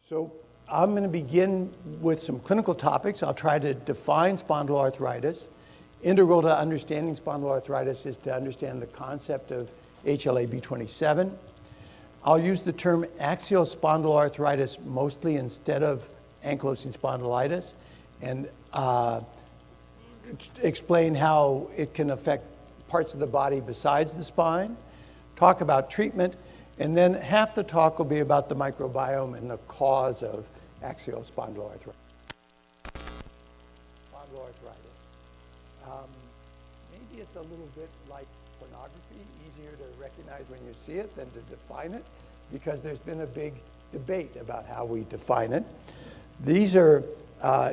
So I'm going to begin with some clinical topics. I'll try to define spondyloarthritis. Integral to understanding spondyloarthritis is to understand the concept of HLA B27. I'll use the term axial spondyloarthritis mostly instead of ankylosing spondylitis, and explain how it can affect parts of the body besides the spine, talk about treatment, and then half the talk will be about the microbiome and the cause of axial spondyloarthritis. Maybe it's a little bit like pornography, easier to recognize when you see it than to define it, because there's been a big debate about how we define it. These are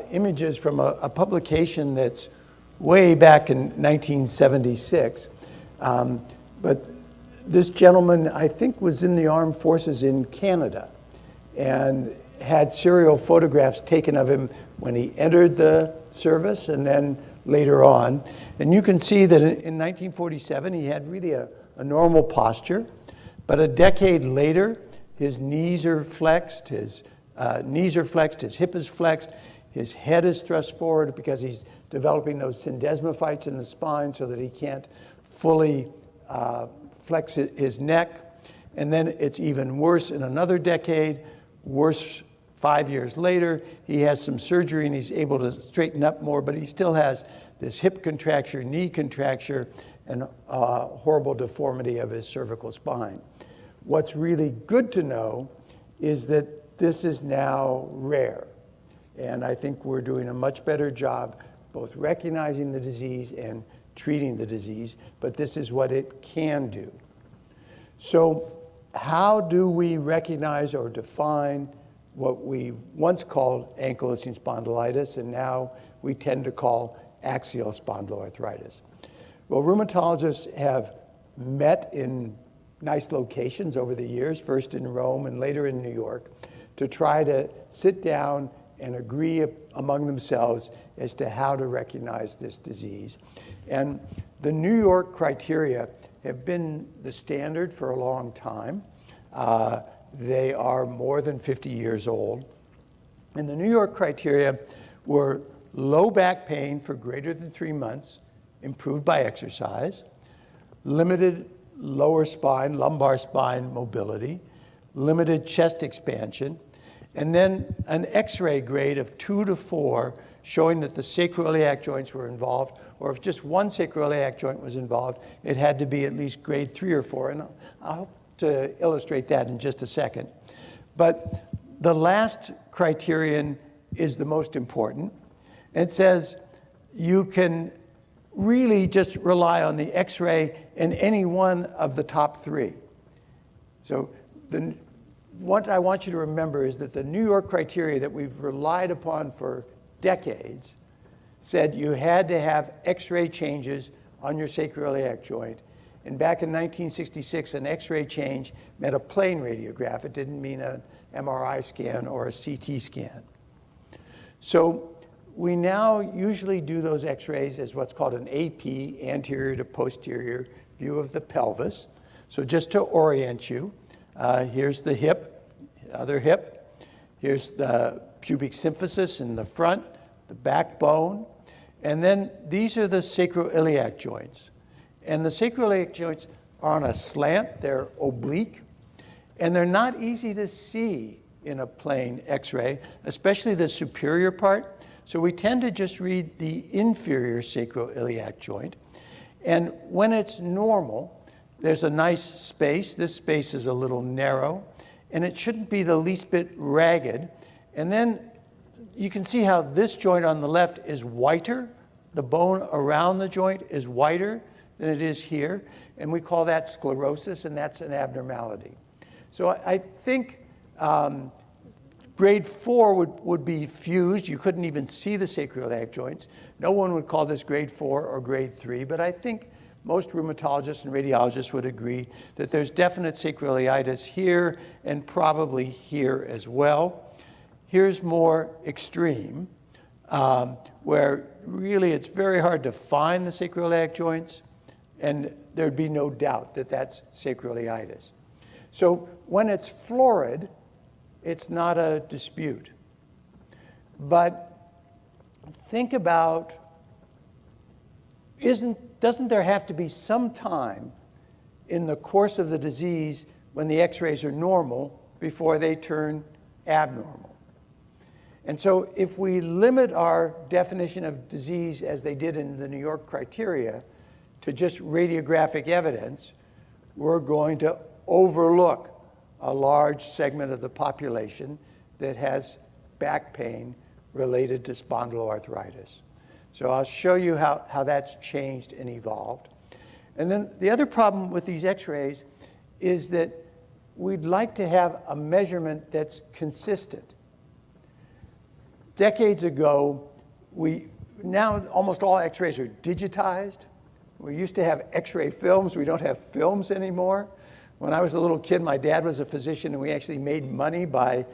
images from a publication that's way back in 1976. But this gentleman, I think, was in the armed forces in Canada and had serial photographs taken of him when he entered the service and then later on. And you can see that in 1947, he had really a normal posture. But a decade later, his knees are flexed, his hip is flexed, his head is thrust forward because he's developing those syndesmophytes in the spine so that he can't fully flex his neck. And then it's even worse in another decade, worse 5 years later. He has some surgery and he's able to straighten up more, but he still has this hip contracture, knee contracture, and horrible deformity of his cervical spine. What's really good to know is that this is now rare. And I think we're doing a much better job both recognizing the disease and treating the disease, but this is what it can do. So how do we recognize or define what we once called ankylosing spondylitis and now we tend to call axial spondyloarthritis? Well, rheumatologists have met in nice locations over the years, first in Rome and later in New York, to try to sit down and agree among themselves as to how to recognize this disease. And the New York criteria have been the standard for a long time. They are more than 50 years old. And the New York criteria were low back pain for greater than 3 months, improved by exercise, limited lower spine, lumbar spine mobility, limited chest expansion, and then an X-ray grade of 2 to 4 showing that the sacroiliac joints were involved, or if just one sacroiliac joint was involved, it had to be at least grade 3 or 4. And I hope to illustrate that in just a second. But the last criterion is the most important. It says you can really just rely on the X-ray in any one of the top 3. So what I want you to remember is that the New York criteria that we've relied upon for decades said you had to have X-ray changes on your sacroiliac joint. And back in 1966, an X-ray change meant a plain radiograph. It didn't mean an MRI scan or a CT scan. So we now usually do those X-rays as what's called an AP, anterior to posterior view of the pelvis. So just to orient you, here's the hip, other hip. Here's the pubic symphysis in the front, the backbone. And then these are the sacroiliac joints. And the sacroiliac joints are on a slant, they're oblique, and they're not easy to see in a plain X-ray, especially the superior part. So we tend to just read the inferior sacroiliac joint. And when it's normal, there's a nice space. This space is a little narrow, and it shouldn't be the least bit ragged. And then you can see how this joint on the left is whiter. The bone around the joint is whiter than it is here, and we call that sclerosis, and that's an abnormality. So I think grade 4 would be fused. You couldn't even see the sacroiliac joints. No one would call this grade 4 or grade 3, but I think most rheumatologists and radiologists would agree that there's definite sacroiliitis here and probably here as well. Here's more extreme, where really it's very hard to find the sacroiliac joints, and there'd be no doubt that that's sacroiliitis. So when it's florid, it's not a dispute. But think about, doesn't there have to be some time in the course of the disease when the x-rays are normal before they turn abnormal? And so if we limit our definition of disease, as they did in the New York criteria, to just radiographic evidence, we're going to overlook a large segment of the population that has back pain related to spondyloarthritis. So I'll show you how that's changed and evolved. And then the other problem with these x-rays is that we'd like to have a measurement that's consistent. Decades ago, now almost all x-rays are digitized. We used to have x-ray films. We don't have films anymore. When I was a little kid, my dad was a physician, and we actually made money by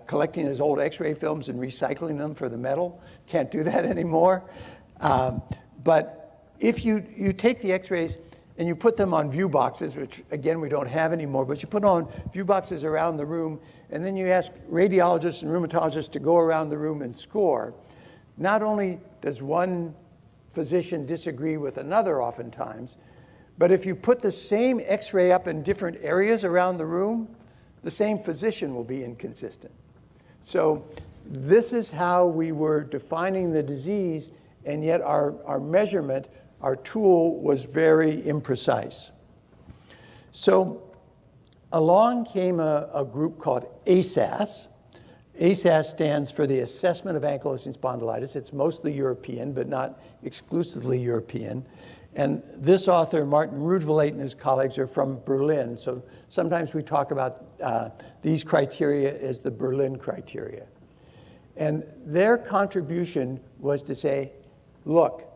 collecting his old x-ray films and recycling them for the metal. Can't do that anymore. But if you take the x-rays and you put them on view boxes, which again we don't have anymore, but you put on view boxes around the room, and then you ask radiologists and rheumatologists to go around the room and score, not only does one physician disagree with another oftentimes, but if you put the same x-ray up in different areas around the room, the same physician will be inconsistent. So this is how we were defining the disease, and yet our measurement, our tool, was very imprecise. So along came a group called ASAS. ASAS stands for the Assessment of Ankylosing Spondylitis. It's mostly European, but not exclusively European. And this author, Martin Rheumatologist, and his colleagues are from Berlin. So sometimes we talk about these criteria as the Berlin criteria. And their contribution was to say, look,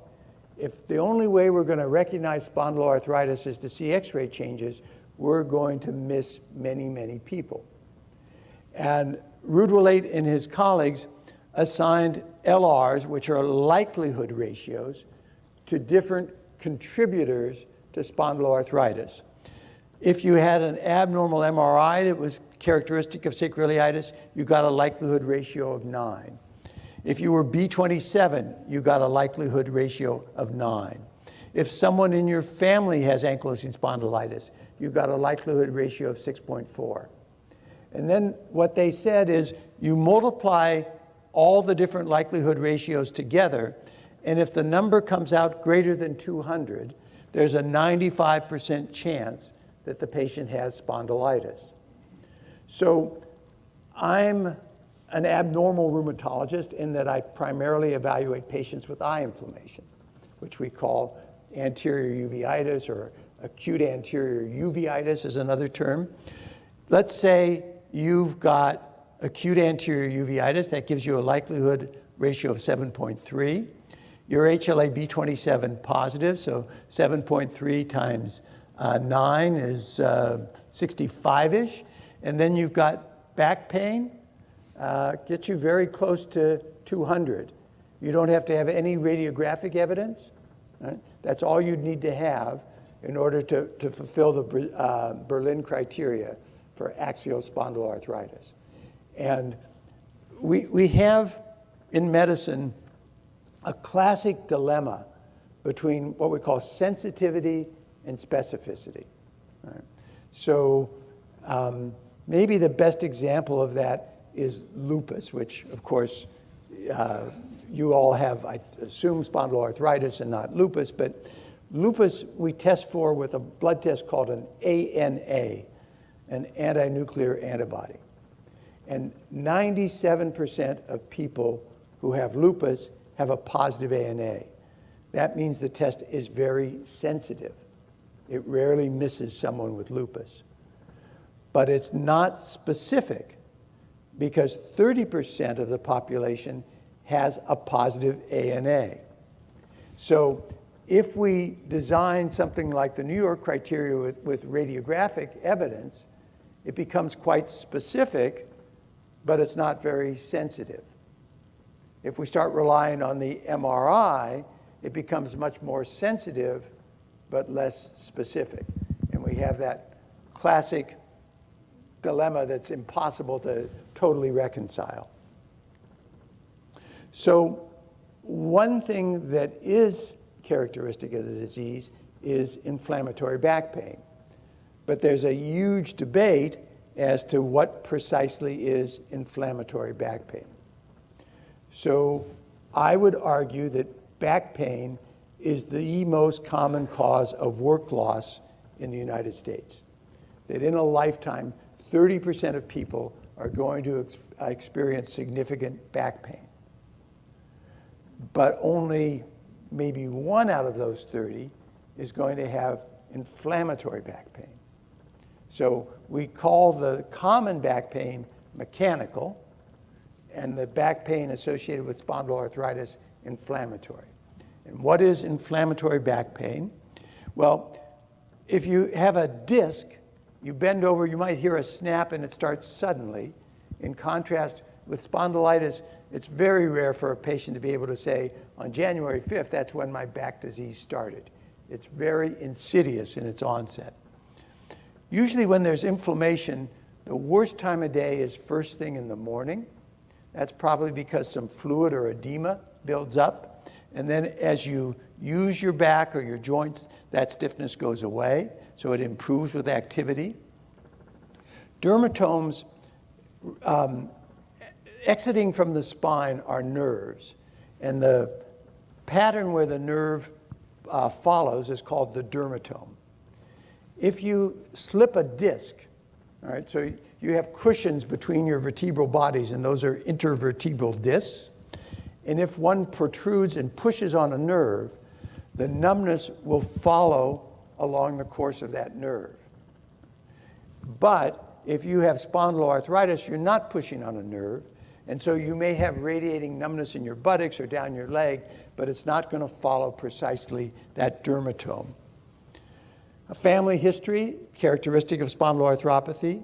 if the only way we're going to recognize spondyloarthritis is to see x-ray changes, we're going to miss many, many people. And Rheumatologist and his colleagues assigned LRs, which are likelihood ratios, to different contributors to spondyloarthritis. If you had an abnormal MRI that was characteristic of sacroiliitis, you got a likelihood ratio of 9. If you were B27, you got a likelihood ratio of 9. If someone in your family has ankylosing spondylitis, you got a likelihood ratio of 6.4. And then what they said is you multiply all the different likelihood ratios together, and if the number comes out greater than 200, there's a 95% chance that the patient has spondylitis. So I'm an abnormal rheumatologist in that I primarily evaluate patients with eye inflammation, which we call anterior uveitis, or acute anterior uveitis is another term. Let's say you've got acute anterior uveitis. That gives you a likelihood ratio of 7.3. You're HLA B27 positive, so 7.3 times 9 is 65-ish. And then you've got back pain, gets you very close to 200. You don't have to have any radiographic evidence. Right? That's all you'd need to have in order to fulfill the Berlin criteria for axial spondyloarthritis. And we have in medicine a classic dilemma between what we call sensitivity and specificity. Right? So maybe the best example of that is lupus, which of course you all have, I assume, spondyloarthritis and not lupus, but lupus we test for with a blood test called an ANA, an anti-nuclear antibody. And 97% of people who have lupus have a positive ANA. That means the test is very sensitive. It rarely misses someone with lupus. But it's not specific because 30% of the population has a positive ANA. So if we design something like the New York criteria with radiographic evidence, it becomes quite specific, but it's not very sensitive. If we start relying on the MRI, it becomes much more sensitive, but less specific. And we have that classic dilemma that's impossible to totally reconcile. So one thing that is characteristic of the disease is inflammatory back pain. But there's a huge debate as to what precisely is inflammatory back pain. So I would argue that back pain is the most common cause of work loss in the United States. That in a lifetime, 30% of people are going to experience significant back pain. But only maybe 1 out of those 30 is going to have inflammatory back pain. So we call the common back pain mechanical, and the back pain associated with spondyloarthritis inflammatory. And what is inflammatory back pain? Well, if you have a disc, you bend over, you might hear a snap and it starts suddenly. In contrast with spondylitis, it's very rare for a patient to be able to say, on January 5th, that's when my back disease started. It's very insidious in its onset. Usually when there's inflammation, the worst time of day is first thing in the morning. That's probably because some fluid or edema builds up. And then as you use your back or your joints, that stiffness goes away, so it improves with activity. Dermatomes, exiting from the spine are nerves. And the pattern where the nerve follows is called the dermatome. If you slip a disc, all right, so you have cushions between your vertebral bodies, and those are intervertebral discs. And if one protrudes and pushes on a nerve, the numbness will follow along the course of that nerve. But if you have spondyloarthritis, you're not pushing on a nerve, and so you may have radiating numbness in your buttocks or down your leg, but it's not going to follow precisely that dermatome. A family history, characteristic of spondyloarthropathy.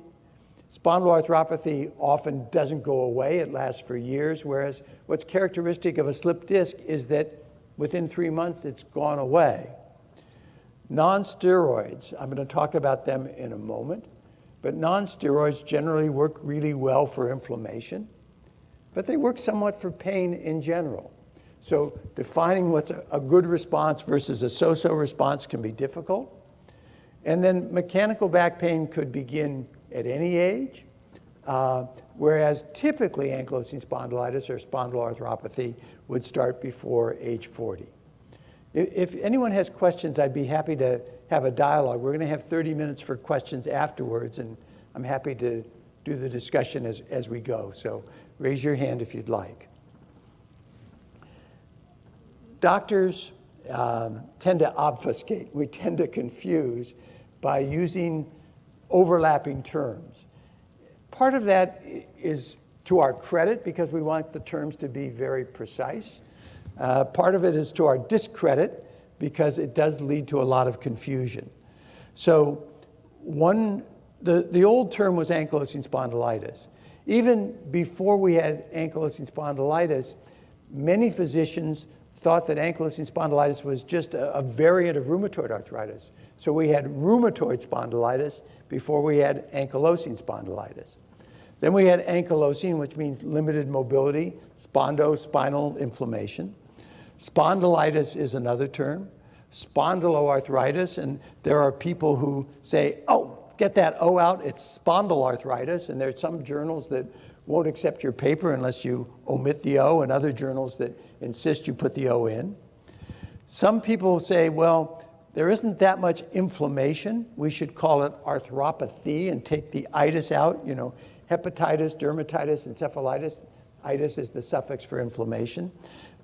Spondyloarthropathy often doesn't go away, it lasts for years, whereas what's characteristic of a slipped disc is that within 3 months it's gone away. Non-steroids, I'm going to talk about them in a moment, but non-steroids generally work really well for inflammation, but they work somewhat for pain in general. So defining what's a good response versus a so-so response can be difficult. And then mechanical back pain could begin at any age, whereas typically ankylosing spondylitis or spondyloarthropathy would start before age 40. If anyone has questions, I'd be happy to have a dialogue. We're going to have 30 minutes for questions afterwards, and I'm happy to do the discussion as we go. So raise your hand if you'd like. Doctors tend to obfuscate. We tend to confuse by using overlapping terms. Part of that is to our credit because we want the terms to be very precise. Part of it is to our discredit because it does lead to a lot of confusion. So the old term was ankylosing spondylitis. Even before we had ankylosing spondylitis, many physicians thought that ankylosing spondylitis was just a variant of rheumatoid arthritis. So we had rheumatoid spondylitis before we had ankylosing spondylitis. Then we had ankylosing, which means limited mobility, spinal inflammation. Spondylitis is another term. Spondyloarthritis, and there are people who say, oh, get that O out, it's spondylarthritis, and there are some journals that won't accept your paper unless you omit the O, and other journals that insist you put the O in. Some people say, well, there isn't that much inflammation. We should call it arthropathy and take the itis out. You know, hepatitis, dermatitis, encephalitis. Itis is the suffix for inflammation.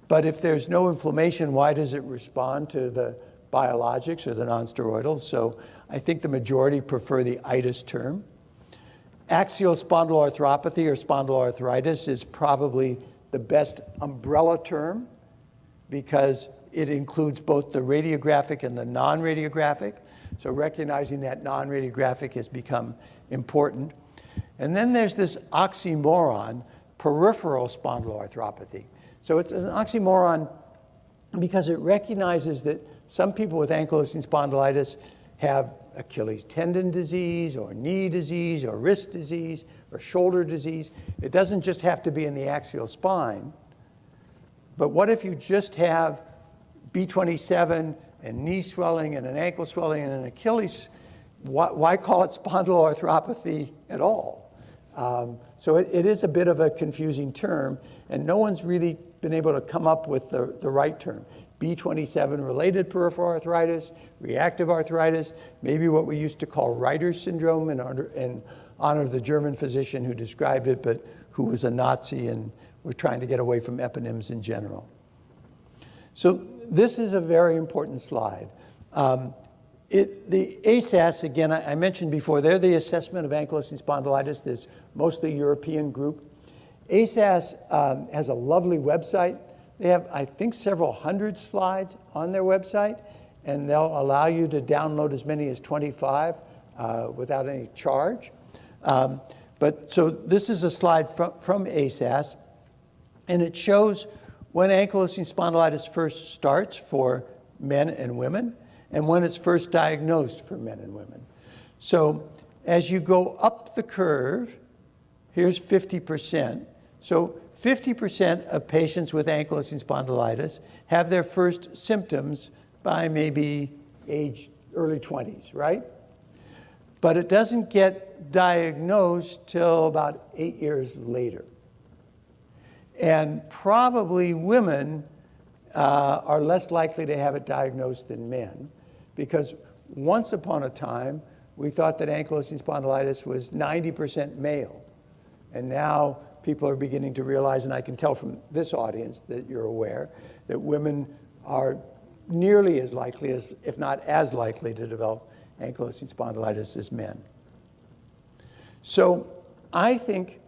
But if there's no inflammation, why does it respond to the biologics or the nonsteroidals? So I think the majority prefer the itis term. Axial spondyloarthropathy or spondyloarthritis is probably the best umbrella term because it includes both the radiographic and the non-radiographic. So recognizing that non-radiographic has become important. And then there's this oxymoron, peripheral spondyloarthropathy. So it's an oxymoron because it recognizes that some people with ankylosing spondylitis have Achilles tendon disease or knee disease or wrist disease or shoulder disease. It doesn't just have to be in the axial spine. But what if you just have B27 and knee swelling and an ankle swelling and an Achilles? Why call it spondyloarthropathy at all? So it is a bit of a confusing term, and no one's really been able to come up with the right term. B27 related peripheral arthritis, reactive arthritis, maybe what we used to call Reiter's syndrome in honor of the German physician who described it, but who was a Nazi, and we're trying to get away from eponyms in general. So this is a very important slide. The ASAS, again, I mentioned before, they're the assessment of ankylosing spondylitis, this mostly European group. ASAS has a lovely website. They have, I think, several hundred slides on their website, and they'll allow you to download as many as 25 without any charge. So this is a slide from ASAS, and it shows when ankylosing spondylitis first starts for men and women, and when it's first diagnosed for men and women. So as you go up the curve, here's 50%. So 50% of patients with ankylosing spondylitis have their first symptoms by maybe early 20s, right? But it doesn't get diagnosed till about 8 years later. And probably women are less likely to have it diagnosed than men, because once upon a time, we thought that ankylosing spondylitis was 90% male. And now people are beginning to realize, and I can tell from this audience that you're aware, that women are nearly as likely, if not as likely, to develop ankylosing spondylitis as men. So I think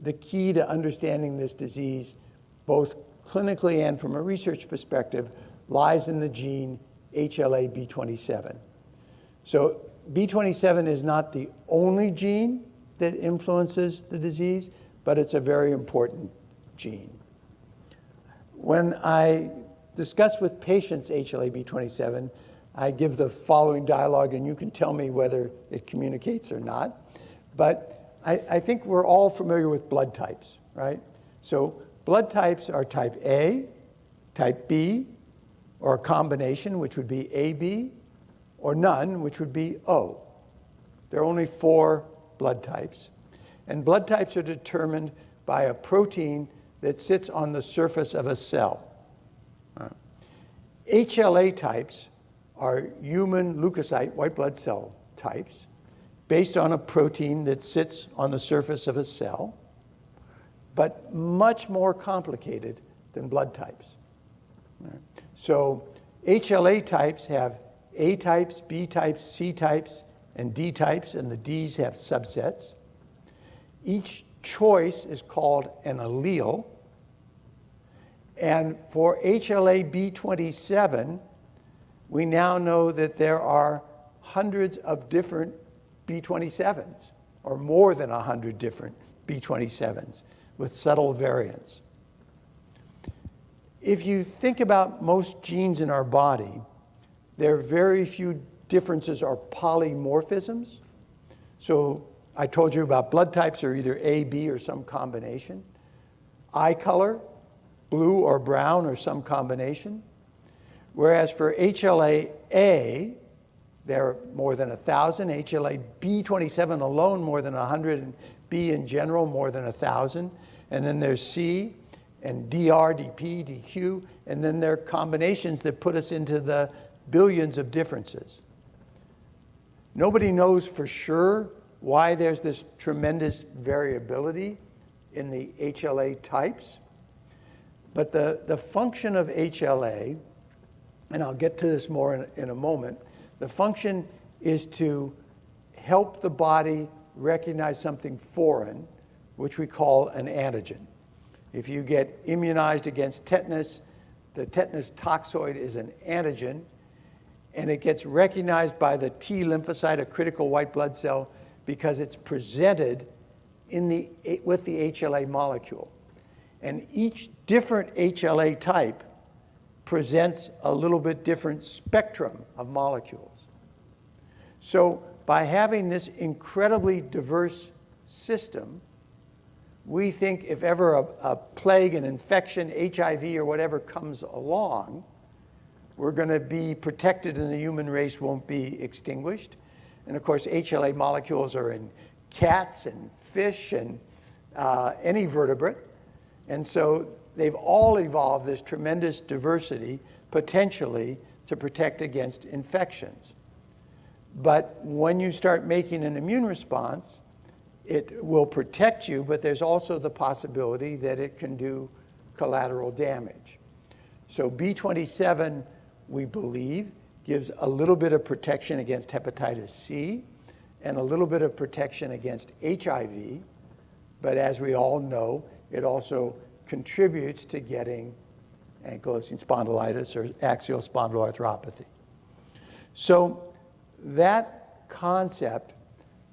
the key to understanding this disease, both clinically and from a research perspective, lies in the gene HLA B27. So B27 is not the only gene that influences the disease, but it's a very important gene. When I discuss with patients HLA B27, I give the following dialogue, and you can tell me whether it communicates or not. But I think we're all familiar with blood types, right? So blood types are type A, type B, or a combination, which would be AB, or none, which would be O. There are only 4 blood types. And blood types are determined by a protein that sits on the surface of a cell. HLA types are human leukocyte, white blood cell types, based on a protein that sits on the surface of a cell, but much more complicated than blood types. So HLA types have A types, B types, C types, and D types, and the Ds have subsets. Each choice is called an allele. And for HLA B27, we now know that there are hundreds of different B27s, or more than 100 different B27s with subtle variants. If you think about most genes in our body, there are very few differences or polymorphisms. So I told you about blood types are either A, B, or some combination. Eye color, blue or brown, or some combination. Whereas for HLA-A, there are more than 1,000. HLA B27 alone, more than 100, and B in general, more than 1,000. And then there's C, and DR, DP, DQ, and then there are combinations that put us into the billions of differences. Nobody knows for sure why there's this tremendous variability in the HLA types, but the function of HLA, and I'll get to this more in a moment, the function is to help the body recognize something foreign, which we call an antigen. If you get immunized against tetanus, the tetanus toxoid is an antigen, and it gets recognized by the T lymphocyte, a critical white blood cell, because it's presented with the HLA molecule. And each different HLA type presents a little bit different spectrum of molecules. So by having this incredibly diverse system, we think if ever a plague, an infection, HIV or whatever comes along, we're going to be protected and the human race won't be extinguished. And of course, HLA molecules are in cats and fish and any vertebrate. And so they've all evolved this tremendous diversity, potentially, to protect against infections. But when you start making an immune response, it will protect you, but there's also the possibility that it can do collateral damage. So B27, we believe, gives a little bit of protection against hepatitis C and a little bit of protection against HIV. But as we all know, it also contributes to getting ankylosing spondylitis or axial spondyloarthropathy. So that concept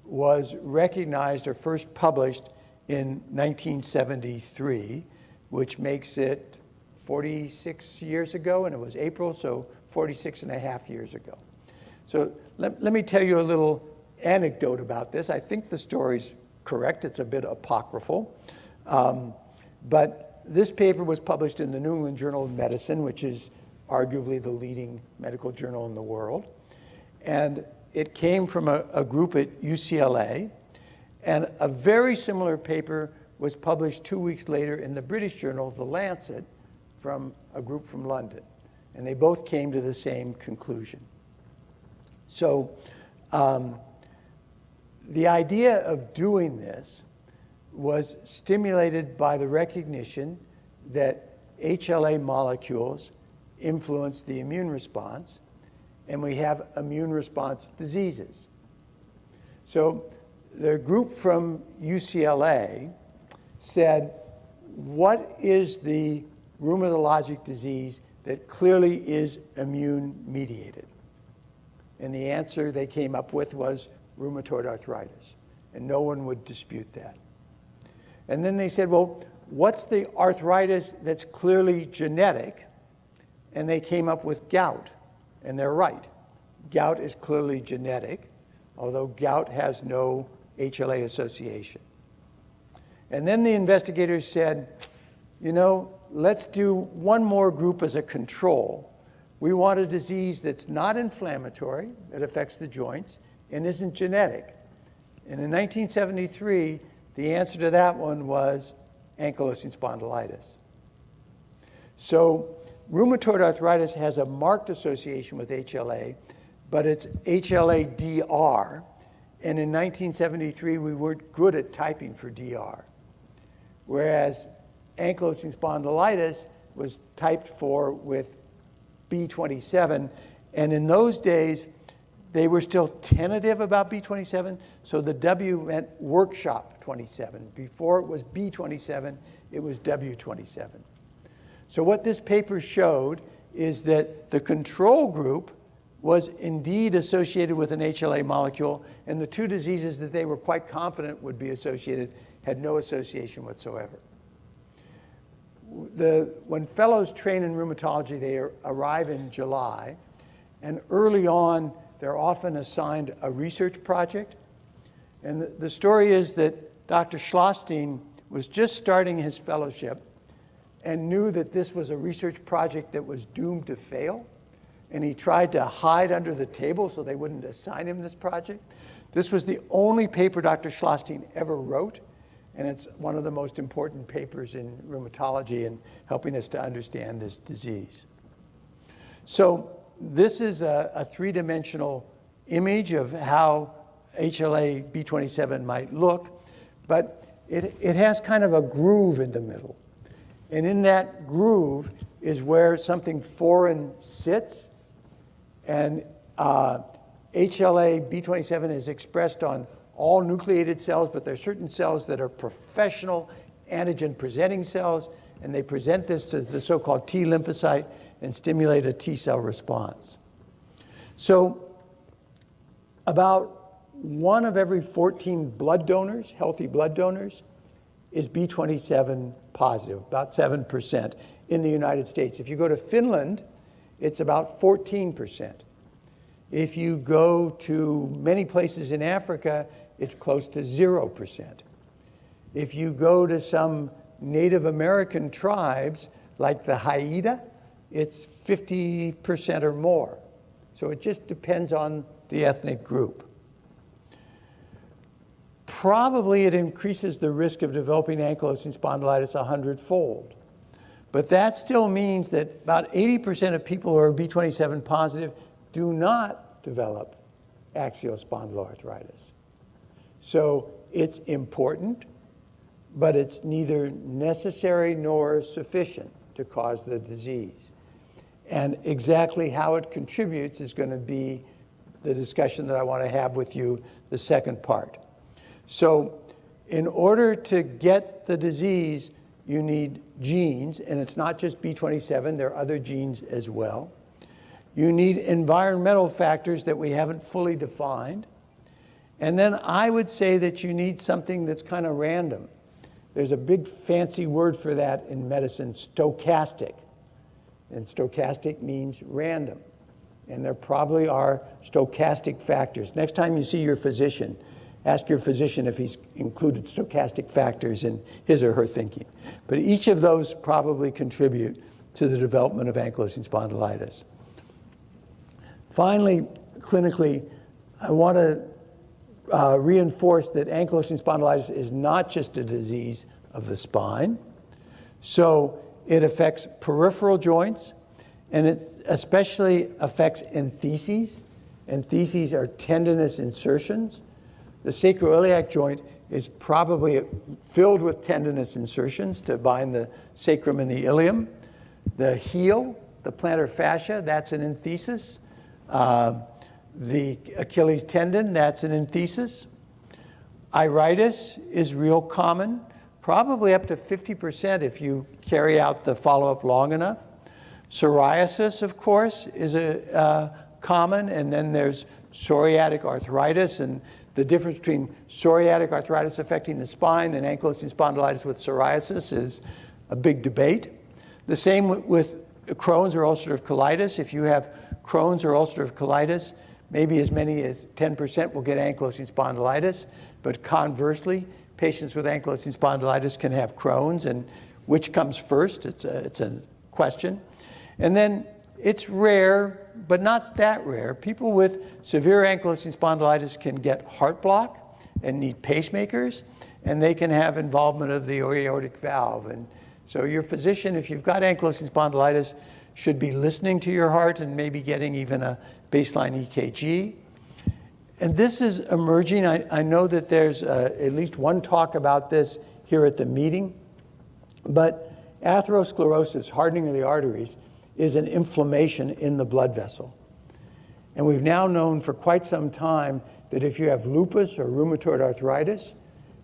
was recognized or first published in 1973, which makes it 46 years ago, and it was April, so 46 and a half years ago. So let me tell you a little anecdote about this. I think the story's correct. It's a bit apocryphal. But this paper was published in the New England Journal of Medicine, which is arguably the leading medical journal in the world. And it came from a group at UCLA. And a very similar paper was published 2 weeks later in the British journal, The Lancet, from a group from London. And they both came to the same conclusion. So the idea of doing this was stimulated by the recognition that HLA molecules influence the immune response, and we have immune response diseases. So the group from UCLA said, what is the rheumatologic disease that clearly is immune mediated? And the answer they came up with was rheumatoid arthritis, and no one would dispute that. And then they said, well, what's the arthritis that's clearly genetic? And they came up with gout, and they're right. Gout is clearly genetic, although gout has no HLA association. And then the investigators said, you know, let's do one more group as a control. We want a disease that's not inflammatory, that affects the joints, and isn't genetic. And in 1973, the answer to that one was ankylosing spondylitis. So rheumatoid arthritis has a marked association with HLA, but it's HLA-DR. And in 1973, we weren't good at typing for DR. Whereas ankylosing spondylitis was typed for with B27. And in those days, they were still tentative about B27, so the W meant workshop 27. Before it was B27, it was W27. So what this paper showed is that the control group was indeed associated with an HLA molecule, and the two diseases that they were quite confident would be associated had no association whatsoever. When fellows train in rheumatology, they arrive in July, and early on, they're often assigned a research project. And the story is that Dr. Schlostein was just starting his fellowship and knew that this was a research project that was doomed to fail. And he tried to hide under the table so they wouldn't assign him this project. This was the only paper Dr. Schlostein ever wrote, and it's one of the most important papers in rheumatology in helping us to understand this disease. So this is a three-dimensional image of how HLA B27 might look, but it has kind of a groove in the middle. And in that groove is where something foreign sits, and HLA B27 is expressed on all nucleated cells, but there are certain cells that are professional antigen-presenting cells, and they present this to the so-called T lymphocyte and stimulate a T cell response. So about 1 of every 14 blood donors, healthy blood donors, is B27 positive, about 7% in the United States. If you go to Finland, it's about 14%. If you go to many places in Africa, it's close to 0%. If you go to some Native American tribes, like the Haida, it's 50% or more. So it just depends on the ethnic group. Probably it increases the risk of developing ankylosing spondylitis 100-fold. But that still means that about 80% of people who are B27 positive do not develop axial spondyloarthritis. So it's important, but it's neither necessary nor sufficient to cause the disease. And exactly how it contributes is going to be the discussion that I want to have with you, the second part. So in order to get the disease, you need genes, and it's not just B27, there are other genes as well. You need environmental factors that we haven't fully defined. And then I would say that you need something that's kind of random. There's a big fancy word for that in medicine, stochastic. And stochastic means random. And there probably are stochastic factors. Next time you see your physician, ask your physician if he's included stochastic factors in his or her thinking. But each of those probably contribute to the development of ankylosing spondylitis. Finally, clinically, I want to reinforce that ankylosing spondylitis is not just a disease of the spine. So it affects peripheral joints, and it especially affects entheses. Entheses are tendinous insertions. The sacroiliac joint is probably filled with tendinous insertions to bind the sacrum and the ilium. The heel, the plantar fascia, that's an enthesis. The Achilles tendon, that's an enthesis. Iritis is real common, probably up to 50% if you carry out the follow-up long enough. Psoriasis, of course, is common, and then there's psoriatic arthritis, and the difference between psoriatic arthritis affecting the spine and ankylosing spondylitis with psoriasis is a big debate. The same with Crohn's or ulcerative colitis. If you have Crohn's or ulcerative colitis, maybe as many as 10% will get ankylosing spondylitis, but conversely, patients with ankylosing spondylitis can have Crohn's, and which comes first? It's a question. And then it's rare, but not that rare. People with severe ankylosing spondylitis can get heart block and need pacemakers, and they can have involvement of the aortic valve. And so your physician, if you've got ankylosing spondylitis, should be listening to your heart and maybe getting even a baseline EKG. And this is emerging. I know that there's at least one talk about this here at the meeting, but atherosclerosis, hardening of the arteries, is an inflammation in the blood vessel. And we've now known for quite some time that if you have lupus or rheumatoid arthritis,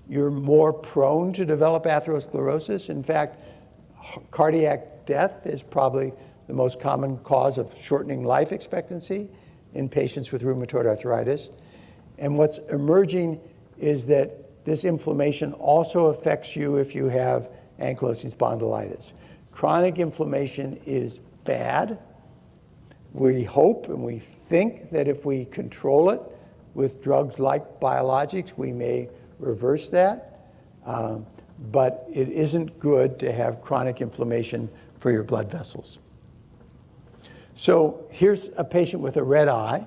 you're more prone to develop atherosclerosis. In fact, cardiac death is probably the most common cause of shortening life expectancy in patients with rheumatoid arthritis. And what's emerging is that this inflammation also affects you if you have ankylosing spondylitis. Chronic inflammation is bad. We hope and we think that if we control it with drugs like biologics, we may reverse that. But it isn't good to have chronic inflammation for your blood vessels. So here's a patient with a red eye.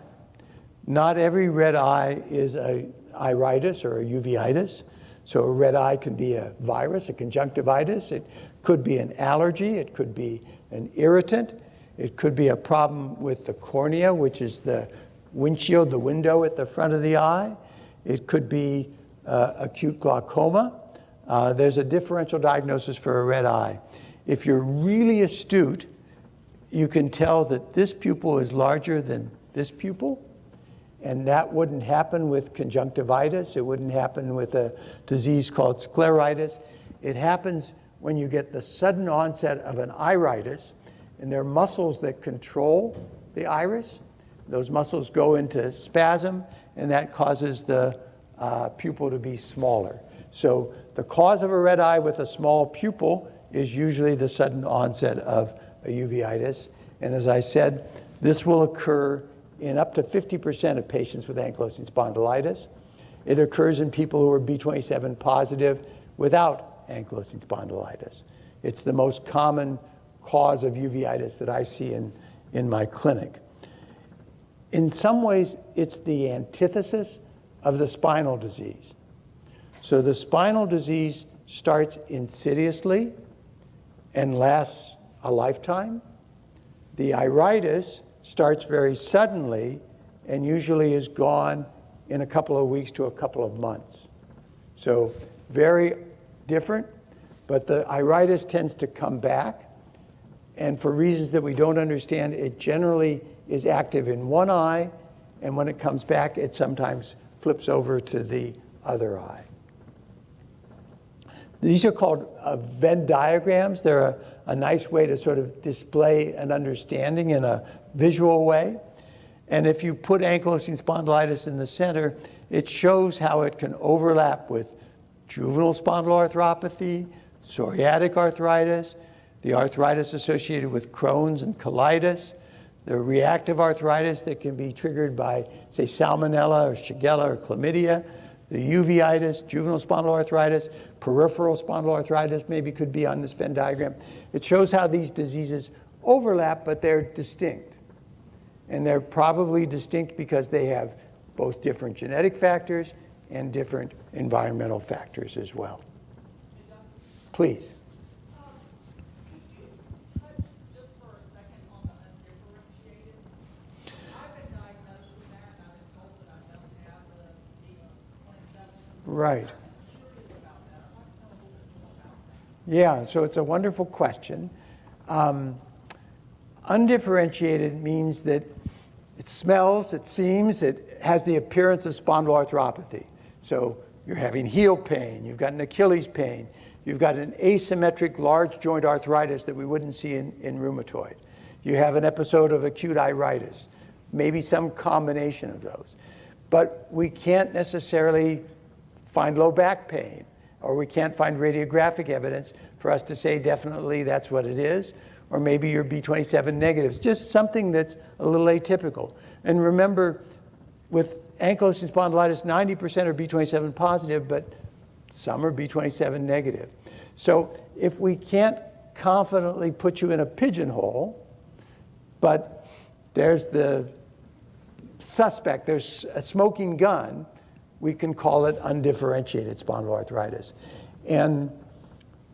Not every red eye is a iritis or a uveitis. So a red eye can be a virus, a conjunctivitis. It could be an allergy. It could be an irritant. It could be a problem with the cornea, which is the windshield, the window at the front of the eye. It could be acute glaucoma. There's a differential diagnosis for a red eye. If you're really astute, you can tell that this pupil is larger than this pupil, and that wouldn't happen with conjunctivitis. It wouldn't happen with a disease called scleritis. It happens when you get the sudden onset of an iritis, and there are muscles that control the iris. Those muscles go into spasm, and that causes the pupil to be smaller. So the cause of a red eye with a small pupil is usually the sudden onset of a uveitis. And as I said, this will occur in up to 50% of patients with ankylosing spondylitis. It occurs in people who are B27 positive without ankylosing spondylitis. It's the most common cause of uveitis that I see in my clinic. In some ways, it's the antithesis of the spinal disease. So the spinal disease starts insidiously and lasts a lifetime. The iritis starts very suddenly and usually is gone in a couple of weeks to a couple of months. So very different, but the iritis tends to come back. And for reasons that we don't understand, it generally is active in one eye, and when it comes back, it sometimes flips over to the other eye. These are called Venn diagrams. They're a nice way to sort of display an understanding in a visual way. And if you put ankylosing spondylitis in the center, it shows how it can overlap with juvenile spondyloarthropathy, psoriatic arthritis, the arthritis associated with Crohn's and colitis, the reactive arthritis that can be triggered by, say, salmonella or shigella or chlamydia, the uveitis, juvenile spondyloarthritis, peripheral spondyloarthritis maybe could be on this Venn diagram. It shows how these diseases overlap, but they're distinct. And they're probably distinct because they have both different genetic factors and different environmental factors as well. Please. Could you touch just for a second on the undifferentiated? I've been diagnosed with that, and I've been told that I don't have the B27. Right. I'm just curious about that. I'd like to know a little bit more about that. Yeah, so it's a wonderful question. Undifferentiated means that it smells, it seems, it has the appearance of spondyloarthropathy. So you're having heel pain, you've got an Achilles pain, you've got an asymmetric large joint arthritis that we wouldn't see in rheumatoid. You have an episode of acute iritis, maybe some combination of those. But we can't necessarily find low back pain, or we can't find radiographic evidence for us to say definitely that's what it is, or maybe you're B27 negative. It's just something that's a little atypical. And remember, with ankylosing spondylitis, 90% are B27 positive, but some are B27 negative. So if we can't confidently put you in a pigeonhole, but there's the suspect, there's a smoking gun, we can call it undifferentiated spondyloarthritis. And,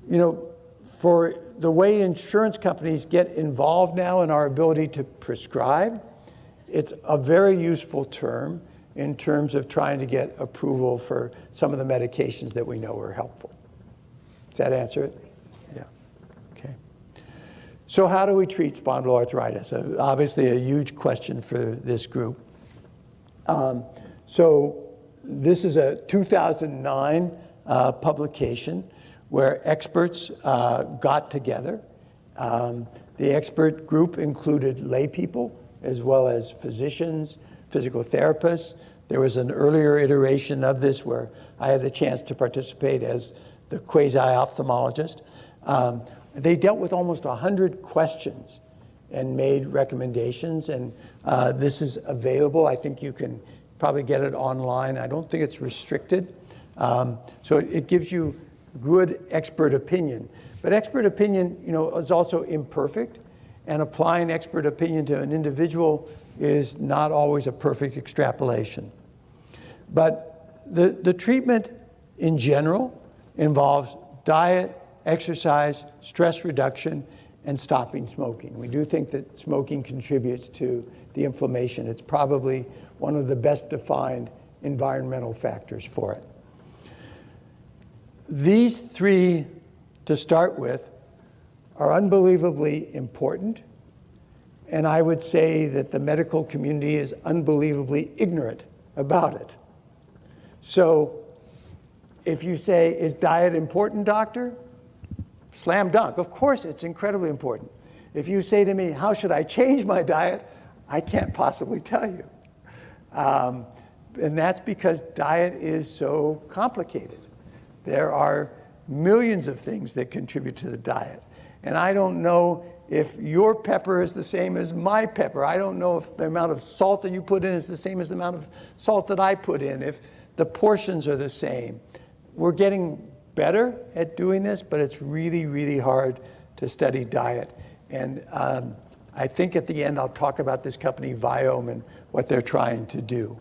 you know, for the way insurance companies get involved now in our ability to prescribe, it's a very useful term in terms of trying to get approval for some of the medications that we know are helpful. Does that answer it? Yeah. Okay. So how do we treat spondyloarthritis? Obviously a huge question for this group. So this is a 2009 publication where experts got together. The expert group included lay people as well as physicians, physical therapists. There was an earlier iteration of this where I had the chance to participate as the quasi-ophthalmologist. They dealt with almost 100 questions and made recommendations, and this is available. I think you can probably get it online. I don't think it's restricted. So it gives you good expert opinion. But expert opinion, you know, is also imperfect, and applying expert opinion to an individual is not always a perfect extrapolation. But the treatment in general involves diet, exercise, stress reduction, and stopping smoking. We do think that smoking contributes to the inflammation. It's probably one of the best defined environmental factors for it. These three, to start with, are unbelievably important, and I would say that the medical community is unbelievably ignorant about it. So if you say, is diet important, doctor? Slam dunk. Of course it's incredibly important. If you say to me, how should I change my diet? I can't possibly tell you. And that's because diet is so complicated. There are millions of things that contribute to the diet. And I don't know if your pepper is the same as my pepper. I don't know if the amount of salt that you put in is the same as the amount of salt that I put in, if the portions are the same. We're getting better at doing this, but it's really, really hard to study diet. And I think at the end I'll talk about this company, Microbiome, and what they're trying to do.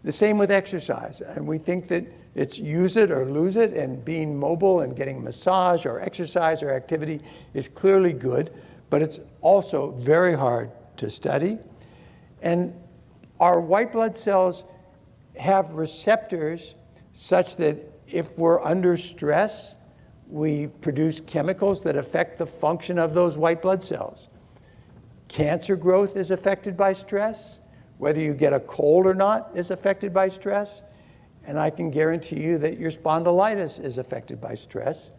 The same with exercise. And we think that it's use it or lose it, and being mobile and getting massage or exercise or activity is clearly good, but it's also very hard to study. And our white blood cells have receptors such that if we're under stress, we produce chemicals that affect the function of those white blood cells. Cancer growth is affected by stress. Whether you get a cold or not is affected by stress. And I can guarantee you that your spondylitis is affected by stress.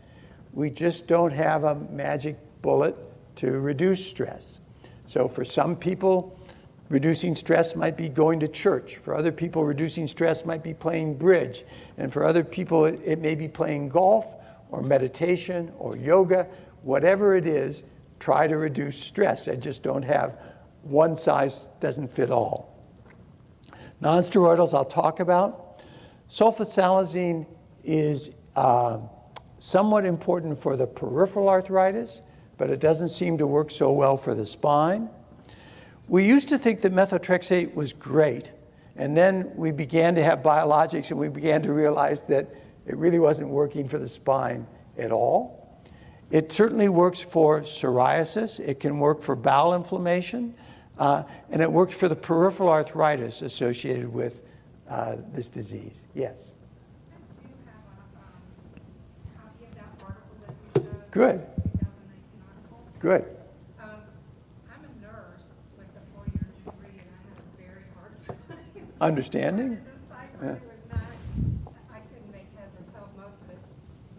We just don't have a magic bullet to reduce stress. So for some people, reducing stress might be going to church. For other people, reducing stress might be playing bridge. And for other people, it may be playing golf or meditation or yoga. Whatever it is, try to reduce stress. I just don't have one size doesn't fit all. Non-steroidals I'll talk about. Sulfasalazine is somewhat important for the peripheral arthritis, but it doesn't seem to work so well for the spine. We used to think that methotrexate was great, and then we began to have biologics, and we began to realize that it really wasn't working for the spine at all. It certainly works for psoriasis. It can work for bowel inflammation, and it works for the peripheral arthritis associated with this disease. Yes? Do you have a copy of that article that you showed? Good. The 2019 article? Good. I'm a nurse with a 4-year degree, and I had a very hard time. Understanding? To decipher it was not, I couldn't make heads or tails most of it,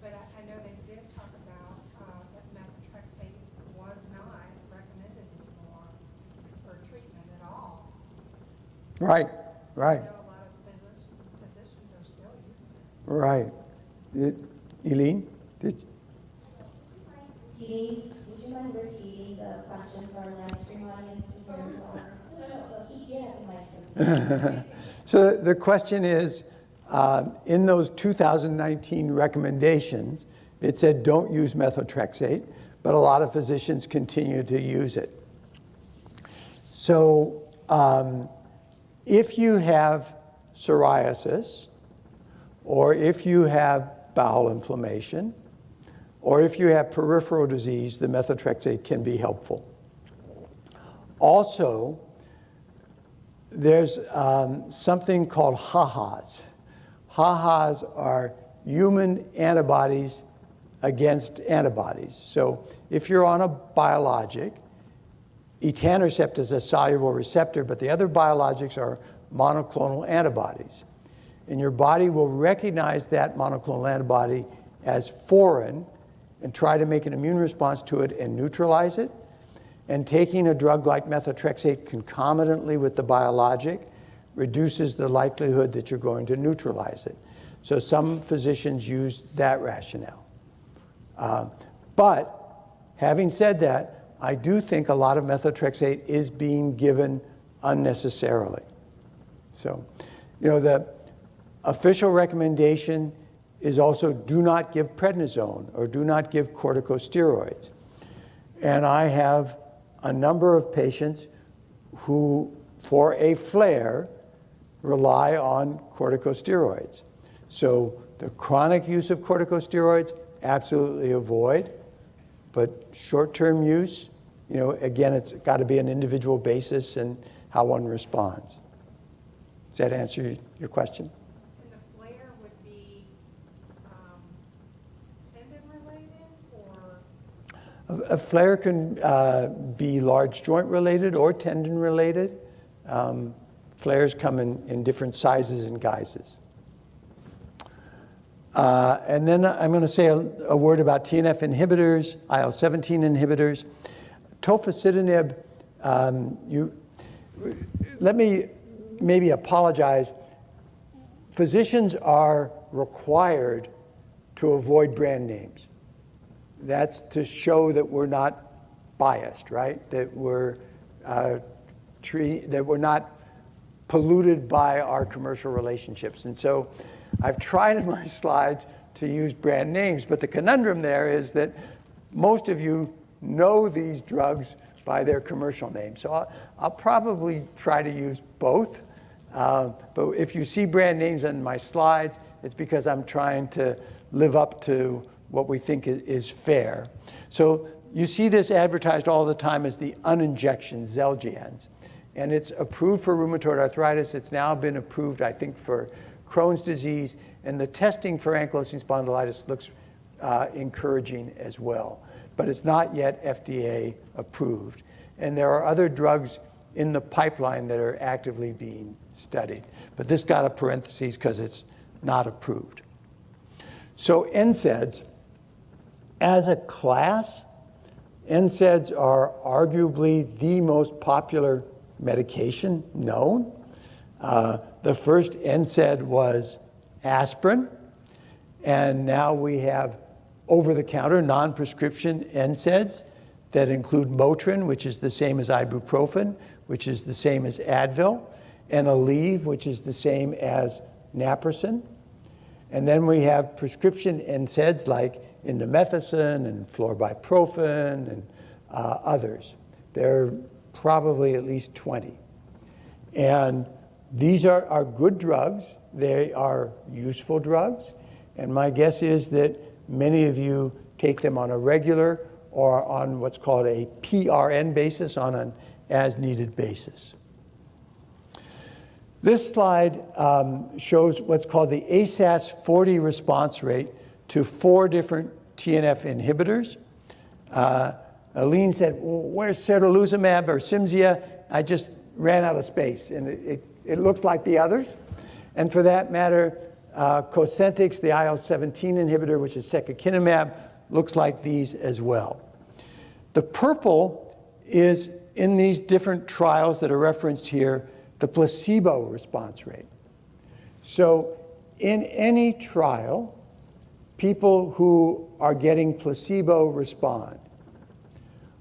but I know they did talk about that methotrexate was not recommended anymore for treatment at all. Right, right. I know a lot of physicians are still using it. Right. Eileen? Would you mind repeating the question for our live stream audience to hear? Yes, So the question is, in those 2019 recommendations, it said don't use methotrexate, but a lot of physicians continue to use it. So if you have psoriasis, or if you have bowel inflammation, or if you have peripheral disease, the methotrexate can be helpful. Also, there's something called HAHAs. HAHAs are human antibodies against antibodies. So if you're on a biologic, etanercept is a soluble receptor, but the other biologics are monoclonal antibodies. And your body will recognize that monoclonal antibody as foreign and try to make an immune response to it and neutralize it. And taking a drug like methotrexate concomitantly with the biologic reduces the likelihood that you're going to neutralize it. So some physicians use that rationale. But having said that, I do think a lot of methotrexate is being given unnecessarily. So, the official recommendation is also do not give prednisone or do not give corticosteroids. And I have a number of patients who, for a flare, rely on corticosteroids. So the chronic use of corticosteroids, absolutely avoid. But short-term use, again, it's got to be an individual basis and how one responds. Does that answer your question? And the flare would be tendon-related or? A flare can be large joint related or tendon related. Flares come in different sizes and guises. And then I'm going to say a word about TNF inhibitors, IL-17 inhibitors. Tofacitinib, let me maybe apologize. Physicians are required to avoid brand names. That's to show that we're not biased, right? That we're not polluted by our commercial relationships. And so I've tried in my slides to use brand names, but the conundrum there is that most of you know these drugs by their commercial name. So I'll probably try to use both. But if you see brand names on my slides, it's because I'm trying to live up to what we think is fair. So you see this advertised all the time as the uninjection Xeljanz. And it's approved for rheumatoid arthritis. It's now been approved, I think, for Crohn's disease. And the testing for ankylosing spondylitis looks encouraging as well. But it's not yet FDA approved. And there are other drugs in the pipeline that are actively being studied. But this got a parentheses because it's not approved. So NSAIDs, as a class, NSAIDs are arguably the most popular medication known. The first NSAID was aspirin, and now we have over-the-counter, non-prescription NSAIDs that include Motrin, which is the same as ibuprofen, which is the same as Advil, and Aleve, which is the same as naproxen. And then we have prescription NSAIDs like indomethacin and florbiprofen and others. There are probably at least 20. And these are good drugs. They are useful drugs. And my guess is that many of you take them on a regular or on what's called a PRN basis, on an as-needed basis. This slide shows what's called the ASAS-40 response rate to 4 different TNF inhibitors. Aline said, well, where's certolizumab or Cimzia? I just ran out of space, and it looks like the others. And for that matter, Cosentyx, the IL-17 inhibitor, which is secukinumab, looks like these as well. The purple is, in these different trials that are referenced here, the placebo response rate. So in any trial, people who are getting placebo respond.